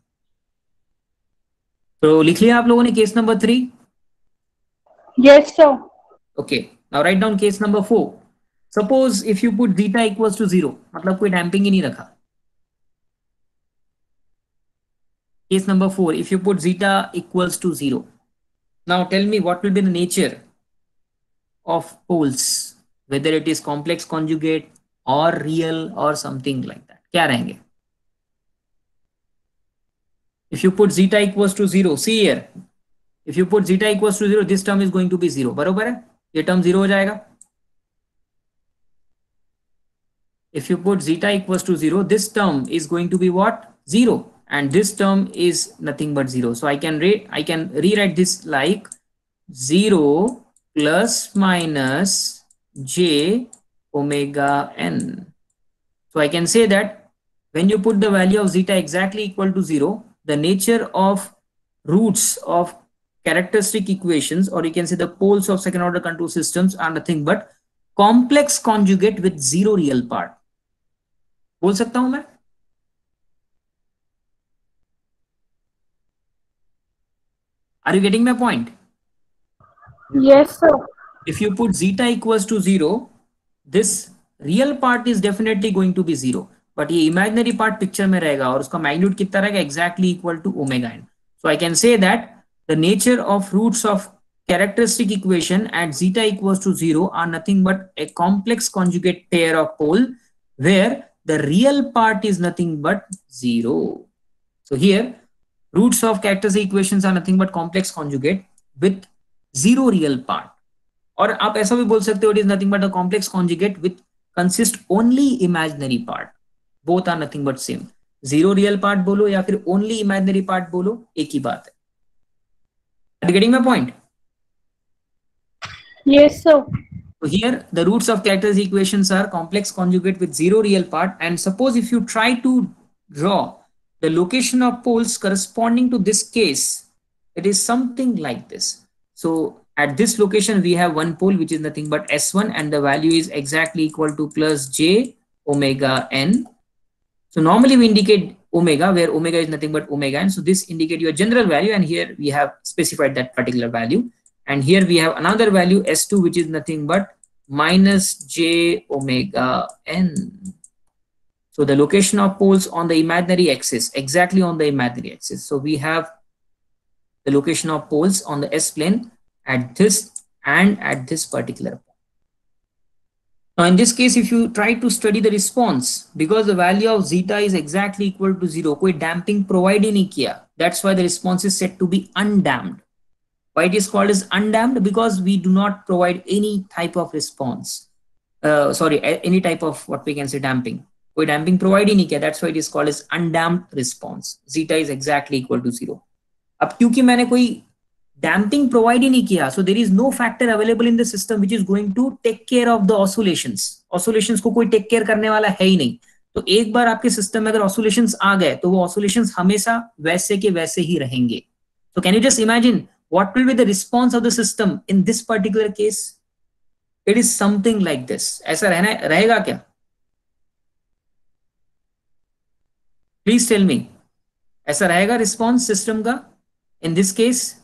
So लिख लिया आप लोगों ने case number 3? Yes, sir. Okay, now write down case number 4. Suppose if you put zeta equals to 0, मतलब कोई damping ही नहीं रखा. Case number 4, if you put zeta equals to 0. Now tell me what will be the nature of poles, whether it is complex conjugate or real or something like that. क्या रहेंगे? If you put zeta equals to 0, see here. If you put zeta equals to 0, this term is going to be 0. बरोबर है? ये term 0 हो जाएगा. If you put zeta equals to 0, this term is going to be what? 0. And this term is nothing but 0. So I can rewrite this like 0 plus minus j omega n. So I can say that when you put the value of zeta exactly equal to 0, the nature of roots of characteristic equations, or you can say the poles of second order control systems, are nothing but complex conjugate with zero real part. बोल सकता हूं मैं? Are you getting my point? Yes, sir. If you put zeta equals to 0, this real part is definitely going to be 0, but ये imaginary part picture में रहेगा और उसका magnitude कितना रहेगा? Exactly equal to omega n. So I can say that the nature of roots of characteristic equation at zeta equals to 0 are nothing but a complex conjugate pair of pole where the real part is nothing but 0. So here roots of characteristic equations are nothing but complex conjugate with zero real part. और आप ऐसा भी बोल सकते हो it is nothing but a complex conjugate with consist only imaginary part. Both are nothing but same. Zero real part बोलो या फिर only imaginary part बोलो, एक ही बात है. Are you getting my point? Yes, sir. So here the roots of characteristic equations are complex conjugate with zero real part, and suppose if you try to draw the location of poles corresponding to this case, it is something like this. So at this location we have one pole which is nothing but S1, and the value is exactly equal to plus j omega n. So normally we indicate omega where omega is nothing but omega n. So this indicate your general value, and here we have specified that particular value. And here we have another value S2 which is nothing but minus j omega n. So the location of poles on the imaginary axis, exactly on the imaginary axis. So we have the location of poles on the S plane at this and at this particular point. Now in this case, if you try to study the response, because the value of zeta is exactly equal to 0, कोई damping provide ही नहीं किया. That's why the response is said to be undamped. Why it is called as undamped? Because we do not provide any type of response. Any type of what we can say damping. कोई damping provide ही नहीं किया. That's why it is called as undamped response. Zeta is exactly equal to 0. अब क्योंकि मैंने कोई damping provide ही नहीं किया, so there is no factor available in the system which is going to take care of the oscillations. Oscillations को कोई take care करने वाला है ही नहीं. तो एक बार आपके सिस्टम में अगर oscillations आ गए तो वो oscillations हमेशा वैसे के वैसे ही रहेंगे. So can you just imagine what will be the response of the system in this particular case? It is something like this. ऐसा रहेगा क्या? Please tell me. ऐसा रहेगा response system का in this case?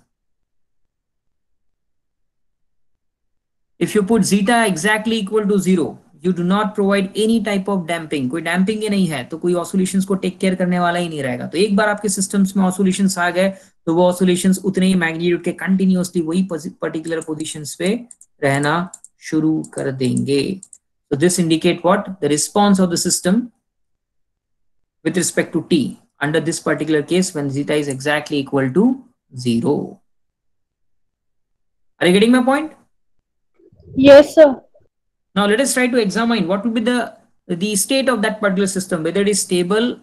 If you put zeta exactly equal to 0, you do not provide any type of damping. कोई damping ही नहीं है तो कोई oscillations को take care करने वाला ही नहीं रहेगा. तो एक बार आपके systems में oscillations आ गए तो वो oscillations उतने ही magnitude के continuously वही particular positions पे रहना शुरू कर देंगे. So this indicate what? The response of the system with respect to t under this particular case when zeta is exactly equal to 0. Are you getting my point? Yes, sir. Now let us try to examine what will be the state of that particular system, whether it is stable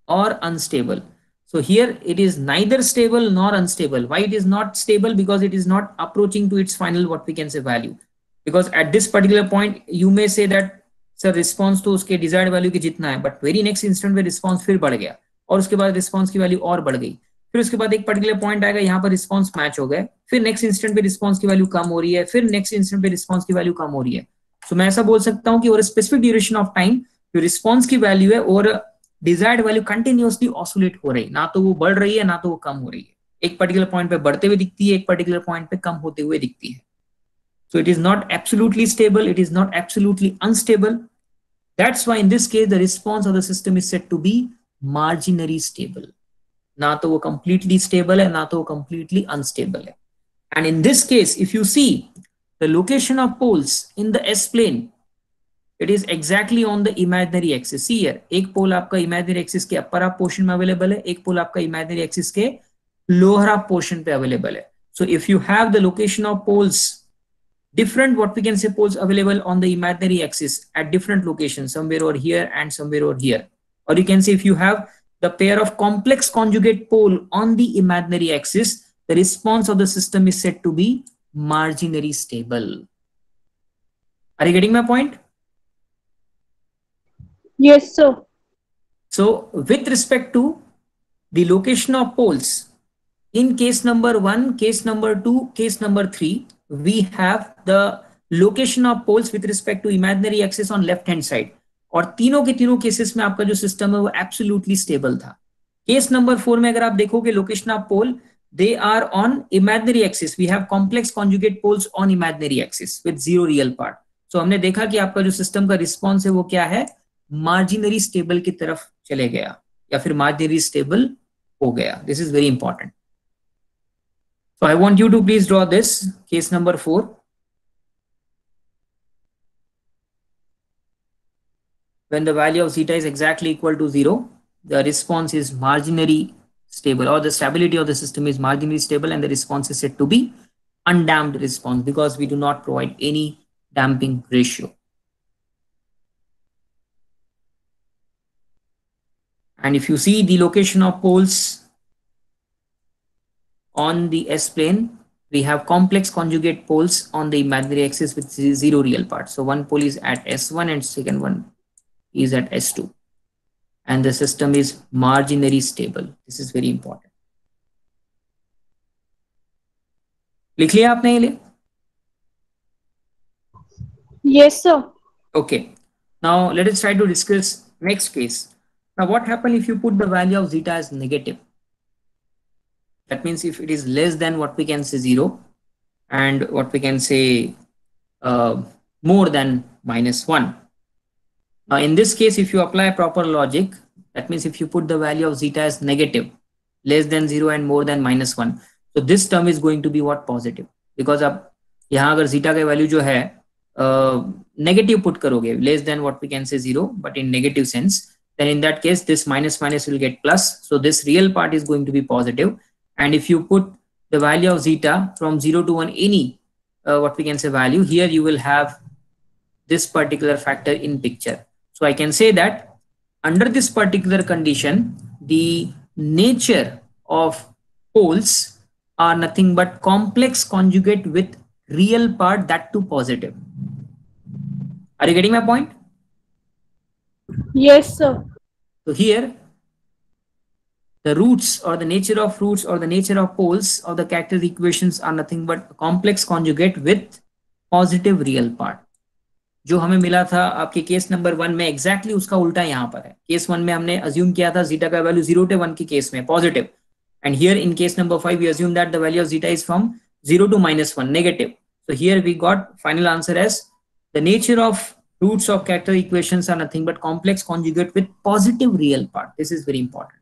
or unstable. So here it is neither stable nor unstable. Why it is not stable? Because it is not approaching to its final what we can say value. Because at this particular point you may say that sir response तो उसके desired value के जितना है, but very next instant में response फिर बढ़ गया और उसके बाद response की value और बढ़ गई. फिर उसके बाद एक पर्टिकुलर पॉइंट आएगा यहाँ पर रिस्पांस मैच हो गए, फिर नेक्स्ट इंस्टेंट पे रिस्पांस की वैल्यू कम हो रही है, फिर नेक्स्ट इंस्टेंट पे रिस्पांस की वैल्यू कम हो रही है. सो मैं ऐसा बोल सकता हूँ कि over specific duration of time जो रिस्पांस की वैल्यू है और डिजायर्ड वैल्यू कंटिन्यूअसली ऑसिलेट हो रही है, ना तो वो बढ़ रही है ना तो वो कम हो रही है. एक पर्टिकुलर पॉइंट पे बढ़ते हुए दिखती है, एक पर्टिकुलर पॉइंट पे कम होते हुए दिखती है. So it is not absolutely stable, it is not absolutely unstable. That's why in this case the response of the system is said to be marginally stable. ना तो वो completely stable है ना तो वो completely unstable है. And in this case, if you see the location of poles in the S plane, it is exactly on the imaginary axis. See here, एक pole आपका imaginary axis के upper half portion में available है, एक pole आपका imaginary axis के lower half portion पे available है. So if you have the location of poles, different what we can say poles available on the imaginary axis at different locations, somewhere over here and somewhere over here. Or you can say if you have the pair of complex conjugate pole on the imaginary axis, the response of the system is said to be marginally stable. Are you getting my point? Yes, sir. So with respect to the location of poles in case number 1, case number 2, case number 3, we have the location of poles with respect to imaginary axis on left hand side. और तीनों के तीनों cases में आपका जो system है वो absolutely stable था. केस नंबर 4 में अगर आप देखोगे location of pole, they are on imaginary axis. We have complex conjugate poles on imaginary axis with zero real part. So हमने देखा कि आपका जो सिस्टम का रिस्पॉन्स है वो क्या है, मार्जिनरी स्टेबल की तरफ चले गया या फिर मार्जिनरी स्टेबल हो गया. This is very important. So I want you to please draw this case number 4. When the value of zeta is exactly equal to 0, the response is marginally stable, or the stability of the system is marginally stable, and the response is said to be undamped response because we do not provide any damping ratio. And if you see the location of poles on the S plane, we have complex conjugate poles on the imaginary axis with zero real part. So one pole is at S1 and second one is at S2. And the system is marginally stable. This is very important. लिख लिया आपने ये? Yes, sir. Okay. Now let us try to discuss next case. Now what happens if you put the value of zeta as negative? That means if it is less than what we can say 0 and what we can say more than -1. Now in this case, if you apply proper logic, that means if you put the value of zeta as negative, less than 0 and more than -1, so this term is going to be what, positive, because अब यहाँ अगर zeta का value जो है negative put करोगे, less than what we can say 0 but in negative sense, then in that case this minus minus will get plus, so this real part is going to be positive. And if you put the value of zeta from 0 to 1, any what we can say value, here you will have this particular factor in picture. So I can say that under this particular condition, the nature of poles are nothing but complex conjugate with real part, that too positive. Are you getting my point? Yes, sir. So here the roots or the nature of roots or the nature of poles of the character equations are nothing but complex conjugate with positive real part. जो हमें मिला था आपके case number 1 में, exactly उसका उल्टा यहाँ पर है. केस 1 में हमने अज्यूम किया था जीटा का वैल्यू 0 to 1 के केस में positive, and here in case number 5 we assume that the value of zeta is from 0 to -1 negative. So here we got final answer as the nature of roots of character equations are nothing but complex conjugate with positive real part. This is very important.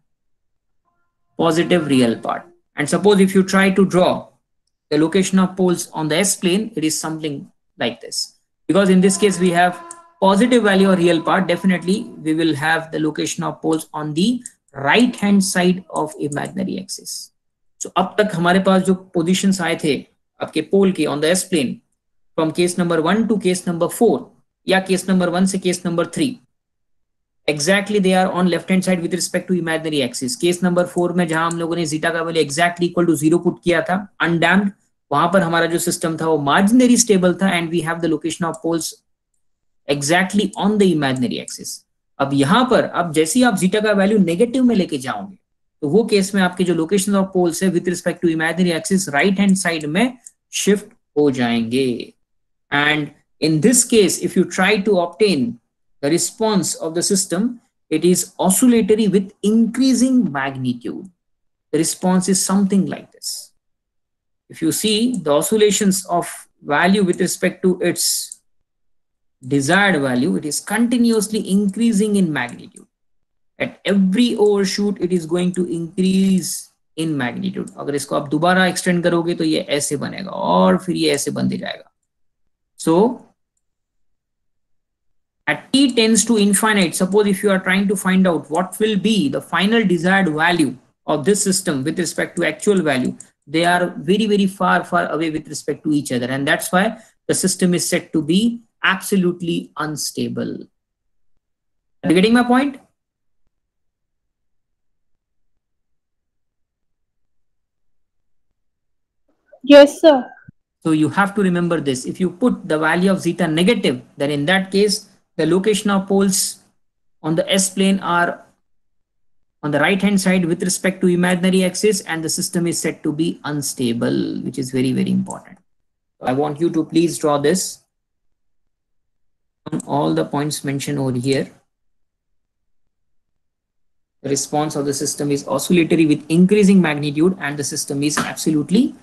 Positive real part. And suppose if you try to draw the location of poles on the S plane, it is something like this. Because in this case we have positive value or real part, definitely we will have the location of poles on the right hand side of imaginary axis. So अब तक हमारे पास जो positions आए थे आपके पोल के on the S plane from case number 1 to case number 4 या case number 1 से case number 3, exactly they are on left hand side with respect to imaginary axis. Case number 4 में जहां हम लोगों ने zeta का value exactly equal to 0 put किया था, undamped, वहां पर हमारा जो सिस्टम था वो मार्जिनरी स्टेबल था, and we have the location of poles exactly on the imaginary axis. अब यहां पर अब जैसे ही आप जीटा का वैल्यू नेगेटिव में लेके जाओगे तो वो केस में आपके जो लोकेशन ऑफ पोल्स है with respect to imaginary axis right hand side में शिफ्ट हो जाएंगे. And in this case if you try to obtain the response of the system, it is oscillatory with increasing magnitude. The response is something like this. If you see the oscillations of value with respect to its desired value, it is continuously increasing in magnitude. At every overshoot, it is going to increase in magnitude. अगर इसको आप दोबारा extend करोगे तो ये ऐसे बनेगा और फिर ये ऐसे बनते जाएगा. So at t tends to infinite, suppose if you are trying to find out what will be the final desired value of this system with respect to actual value, they are very, very far, far away with respect to each other. And that's why the system is said to be absolutely unstable. Are you getting my point? Yes, sir. So you have to remember this. If you put the value of zeta negative, then in that case, the location of poles on the S plane are on the right hand side with respect to imaginary axis, and the system is said to be unstable, which is very, very important. I want you to please draw this on all the points mentioned over here. The response of the system is oscillatory with increasing magnitude, and the system is absolutely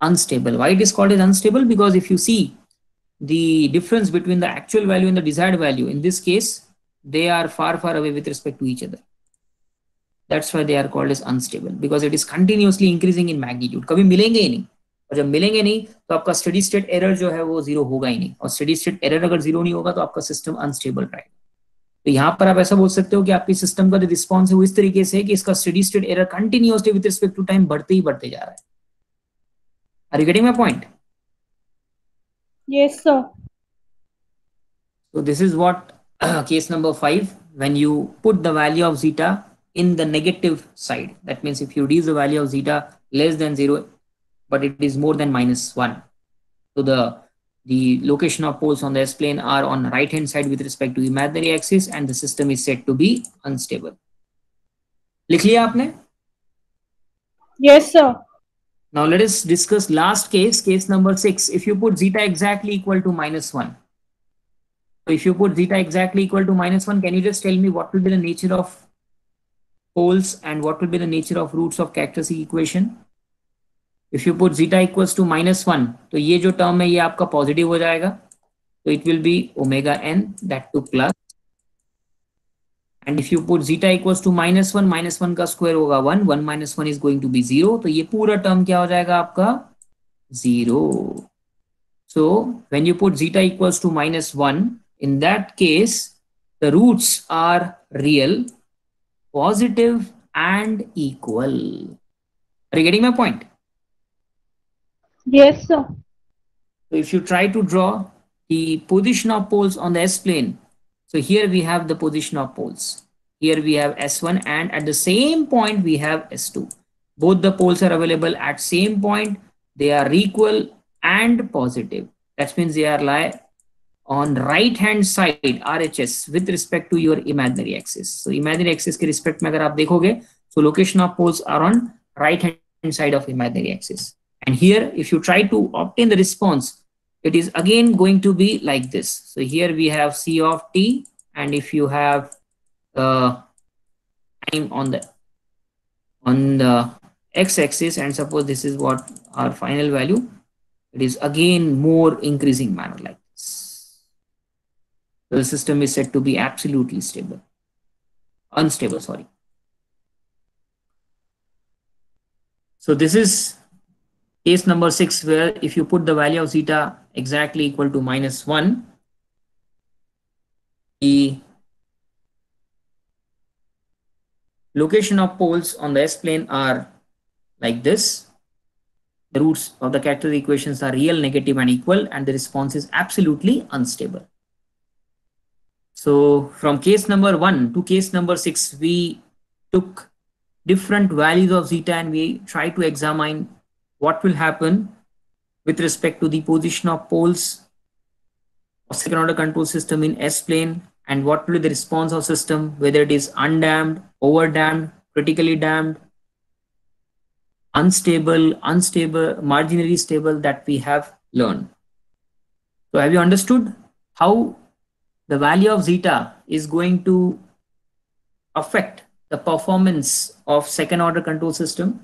unstable. Why it is called as unstable? Because if you see the difference between the actual value and the desired value, in this case, they are far, far away with respect to each other. That's why they are called as unstable, because it is continuously increasing in magnitude. कभी मिलेंगे ही नहीं, और जब मिलेंगे नहीं तो आपका steady state error जो है वो जीरो होगा ही नहीं, और स्टेडी स्टेट एरर अगर जीरो नहीं होगा तो आपका सिस्टम अनस्टेबल रहेगा. तो यहाँ पर आप ऐसा बोल सकते हो कि आपकी सिस्टम का जो रिस्पॉन्स है वो इस तरीके से है कि इसका steady state error continuously with respect to time बढ़ते ही बढ़ते जा रहा है. Are you getting my point? Yes, sir. So this is what case number 5, when you put the value of zeta in the negative side. That means if you reduce the value of zeta less than 0, but it is more than -1. So the location of poles on the S-plane are on right hand side with respect to imaginary axis, and the system is said to be unstable. लिख लिया आपने? Yes, sir. Now let us discuss last case, case number 6. If you put zeta exactly equal to -1. So if you put zeta exactly equal to -1, can you just tell me what will be the nature of poles and what will be the nature of roots of characteristic equation? If you put zeta equals to -1, तो ये जो term है ये आपका positive हो जाएगा. So it will be omega n, that to plus. And if you put zeta equals to -1 का square होगा 1, 1 minus 1 is going to be 0. तो ये पूरा टर्म क्या हो जाएगा आपका 0. So when you put zeta equals to -1, in that case the roots are real, positive and equal. Are you getting my point? Yes, sir. So if you try to draw the position of poles on the S-plane, so here we have the position of poles. Here we have S1, and at the same point we have S2. Both the poles are available at same point. They are equal and positive. That means they are lie on right hand side RHS with respect to your imaginary axis. So imaginary axis के respect में अगर आप देखोगे, so location of poles are on right hand side of imaginary axis. And here, if you try to obtain the response, it is again going to be like this. So here we have C of t, and if you have time on the x-axis, and suppose this is what our final value, it is again more increasing manner like this. So the system is said to be absolutely unstable, sorry. So this is case number 6, where if you put the value of zeta exactly equal to -1, the location of poles on the S-plane are like this. The roots of the characteristic equations are real, negative and equal, and the response is absolutely unstable. So from case number 1 to case number 6, we took different values of zeta and we tried to examine what will happen with respect to the position of poles of second order control system in S-plane, and what will be the response of system, whether it is undamped, overdamped, critically damped, unstable, marginally stable, that we have learned. So have you understood how the value of zeta is going to affect the performance of second order control system?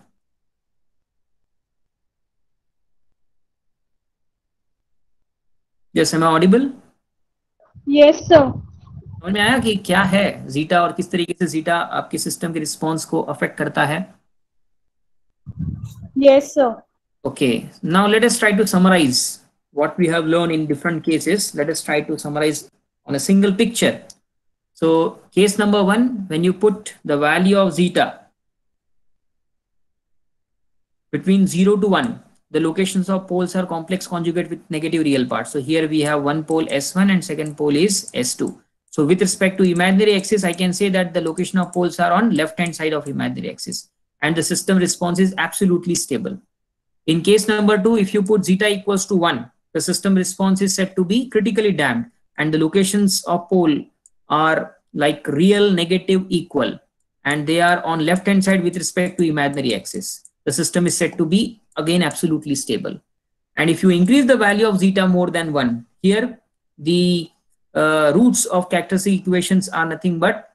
Yes, am I audible? Yes, sir. समझ में आया कि क्या है zeta और किस तरीके से जीटा आपके सिस्टम के रिस्पॉन्स को अफेक्ट करता है? Yes, sir. Okay, now let us try to summarize what we have learned in different cases. Let us try to summarize on a single picture. So case number 1, when you put the value of zeta between 0 to 1, the locations of poles are complex conjugate with negative real parts. So here we have one pole S1 and second pole is S2. So with respect to imaginary axis, I can say that the location of poles are on left hand side of imaginary axis, and the system response is absolutely stable. In case number 2, if you put zeta equals to 1, the system response is said to be critically damped, and the locations of pole are like real, negative, equal, and they are on left hand side with respect to imaginary axis, the system is said to be again absolutely stable. And if you increase the value of zeta more than 1, here the roots of characteristic equations are nothing but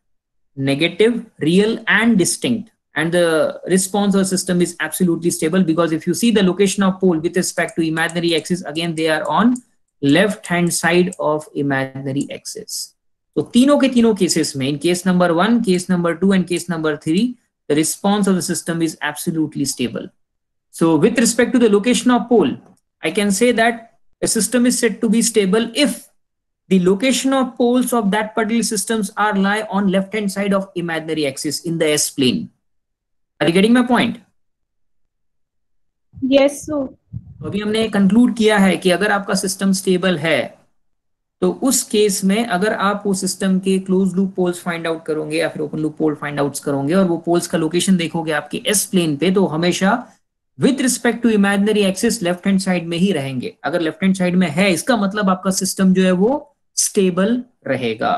negative, real, and distinct. And the response of the system is absolutely stable, because if you see the location of pole with respect to imaginary axis, again they are on left hand side of imaginary axis. So तीनों के तीनों cases में, in case number 1, case number 2, and case number 3, the response of the system is absolutely stable. So with respect to the location of pole, I can say that a system is said to be stable if the location of poles of that particular systems are lie on left hand side of imaginary axis in the S plane. Are you getting my point? Yes, sir. अभी हमने conclude किया है कि अगर आपका system stable है तो उस केस में अगर आप वो सिस्टम के close loop poles find out करोगे या फिर open loop pole find out करोगे और वो पोल्स का लोकेशन देखोगे आपके एस प्लेन पे, तो हमेशा with respect to imaginary axis left hand side में ही रहेंगे. अगर लेफ्ट हैंड साइड में है, इसका मतलब आपका सिस्टम जो है वो स्टेबल रहेगा.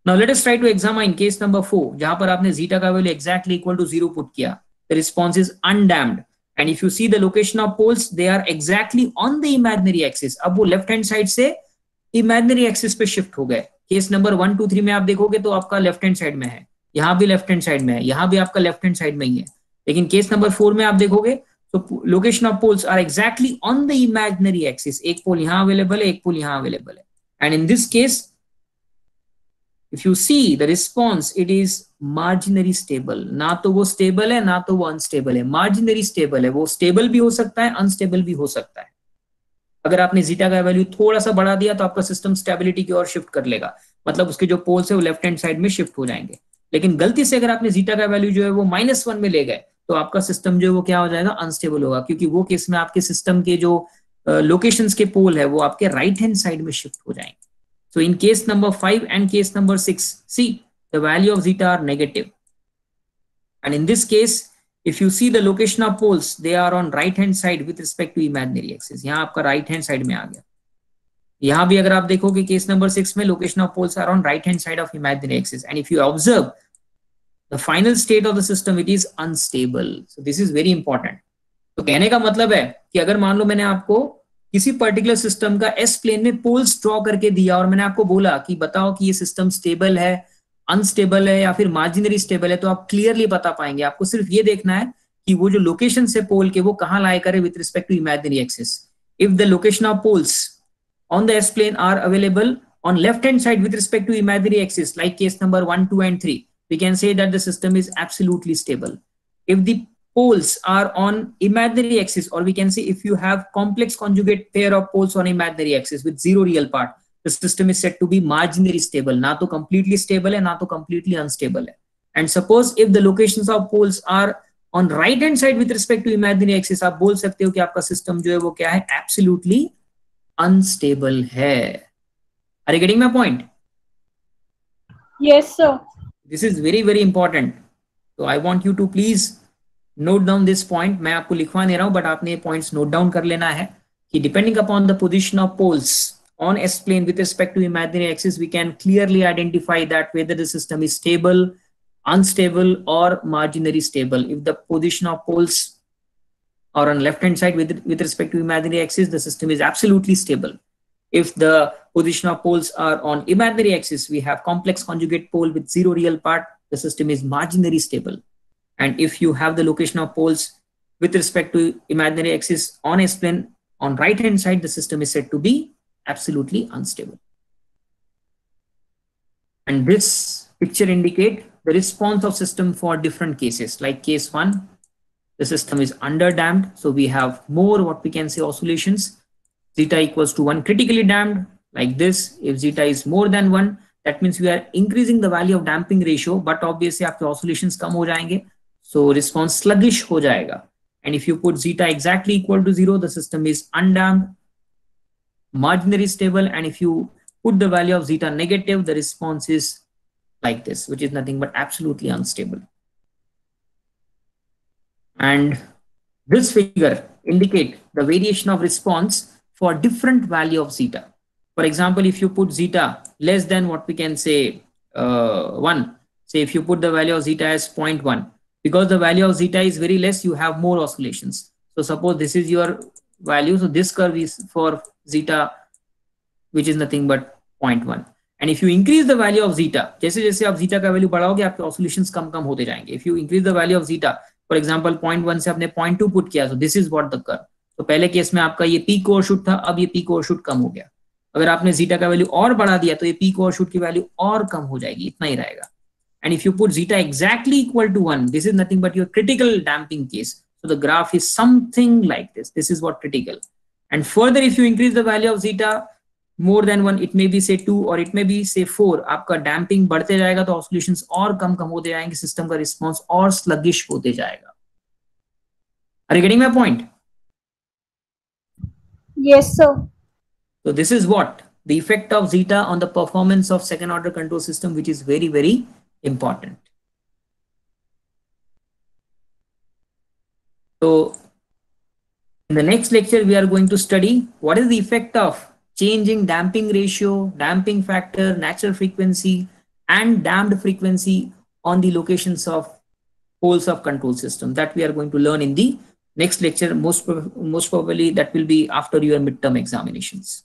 Now let us try to examine case number 4, जहां पर आपने जीटा का value exactly equal to 0 put किया. The response is undamped and if you see the location of poles, they are exactly on the imaginary axis. अब वो left hand side से imaginary axis पे shift हो गए. Case number 1, 2, 3 में आप देखोगे तो आपका लेफ्ट हैंड साइड में है, यहाँ भी लेफ्ट हैंड साइड में है, यहाँ भी आपका लेफ्ट हैंड साइड में ही है. लेकिन केस नंबर 4 में आप देखोगे तो location of poles are exactly on the imaginary axis. एक पोल यहाँ अवेलेबल है, एक पोल यहाँ अवेलेबल है. And in this case if you see the response, it is marginally stable. ना तो वो stable है, ना तो वो unstable है, marginally stable है. वो stable भी हो सकता है, unstable भी हो सकता है. अगर आपने जीटा का वैल्यू थोड़ा सा बढ़ा दिया तो आपका सिस्टम स्टेबिलिटी की ओर शिफ्ट कर लेगा, मतलब उसके जो पोल्स है वो लेफ्ट हैंड साइड में शिफ्ट हो जाएंगे. लेकिन गलती से अगर आपने जीटा का वैल्यू जो है वो -1 में ले गए तो आपका सिस्टम जो है वो क्या हो जाएगा, अनस्टेबल होगा, क्योंकि वो केस में आपके सिस्टम के जो लोकेशंस के पोल है वो आपके राइट हैंड साइड में शिफ्ट हो जाएंगे. So in case number 5 and case number 6, see the value of zeta are negative. And in this case, if you see the location of poles, they are on right hand side with respect to imaginary axis. यहाँ आपका right hand side में आ गया. यहाँ भी अगर आप देखोगे case number 6 में location of poles are on right hand side of imaginary axis. And if you observe the final state of the system, it is unstable. So this is very important. तो कहने का मतलब है कि अगर मान लो मैंने आपको किसी पर्टिकुलर सिस्टम का एस प्लेन में पोल्स ड्रॉ करके दिया और मैंने आपको बोला कि बताओ कि ये सिस्टम स्टेबल है, अनस्टेबल है या फिर मार्जिनरी स्टेबल है, तो आप क्लियरली बता पाएंगे. आपको सिर्फ ये देखना है कि वो जो लोकेशन से पोल के वो कहाँ लाई करे with respect to imaginary axis. If the location of poles on the S plane are available on left hand side with respect to imaginary axis, like case number 1, 2 and 3, we can say that the system is absolutely stable. If the poles are on imaginary axis, or we can say if you have complex conjugate pair of poles on imaginary axis with zero real part, the system is said to be marginally stable. ना तो completely stable है, ना तो completely unstable है. And suppose if the locations of poles are on right hand side with respect to imaginary axis, आप बोल सकते हो कि आपका system जो है वो क्या है, absolutely unstable है. Are you getting my point? Yes, sir. This is very very important. So I want you to please note down this point. मैं आपको लिखवा दे रहा हूं बट आपने ये पॉइंट्स नोट डाउन कर लेना है कि depending upon the position of poles on S plane with respect to imaginary axis, we can clearly identify that whether the system is stable, unstable और marginally stable. If the position of poles are on left hand side with respect to imaginary axis, the system is absolutely stable. If the position of poles are on imaginary axis, we have complex conjugate pole with zero real part, the system is marginally stable. And if you have the location of poles with respect to imaginary axis on S plane on right hand side, the system is said to be absolutely unstable. And this picture indicate the response of system for different cases. Like case 1, the system is underdamped, so we have more what we can say oscillations. Zeta equals to 1, critically damped like this. If zeta is more than 1, that means we are increasing the value of damping ratio, but obviously आपके oscillations कम हो जाएंगे. So response sluggish हो जाएगा. And if you put zeta exactly equal to 0, the system is undamped, marginally stable. And if you put the value of zeta negative, the response is like this, which is nothing but absolutely unstable. And this figure indicate the variation of response for different value of zeta. For example, if you put zeta less than what we can say 1, Say if you put the value of zeta as 0.1, because the value of zeta is very less, you have more oscillations. So suppose this is your value. So this curve is for zeta, which is nothing but 0.1. And if you increase the value of zeta, जैसे जैसे आप zeta का value बढ़ाओगे, आपके oscillations कम कम होते जाएंगे. If you increase the value of zeta, for example 0.1 से आपने 0.2 put किया, so this is what the curve. तो पहले केस में आपका ये peak overshoot था, अब ये peak overshoot कम हो गया. अगर आपने zeta का value और बढ़ा दिया, तो ये peak overshoot की value और कम हो जाएगी, इतना ही रहेगा. And if you put zeta exactly equal to 1, this is nothing but your critical damping case. So the graph is something like this. This is what critical. And further, if you increase the value of zeta more than 1, it may be say 2 or it may be say 4, आपका damping बढ़ते जाएगा तो oscillations और कम होते जाएंगे, system का response और sluggish होते जाएगा. Are you getting my point? Yes, sir. So this is what the effect of zeta on the performance of second order control system, which is very, very important. So in the next lecture, we are going to study what is the effect of changing damping ratio, damping factor, natural frequency, and damped frequency on the locations of poles of control system. That we are going to learn in the next lecture. Most probably that will be after your midterm examinations.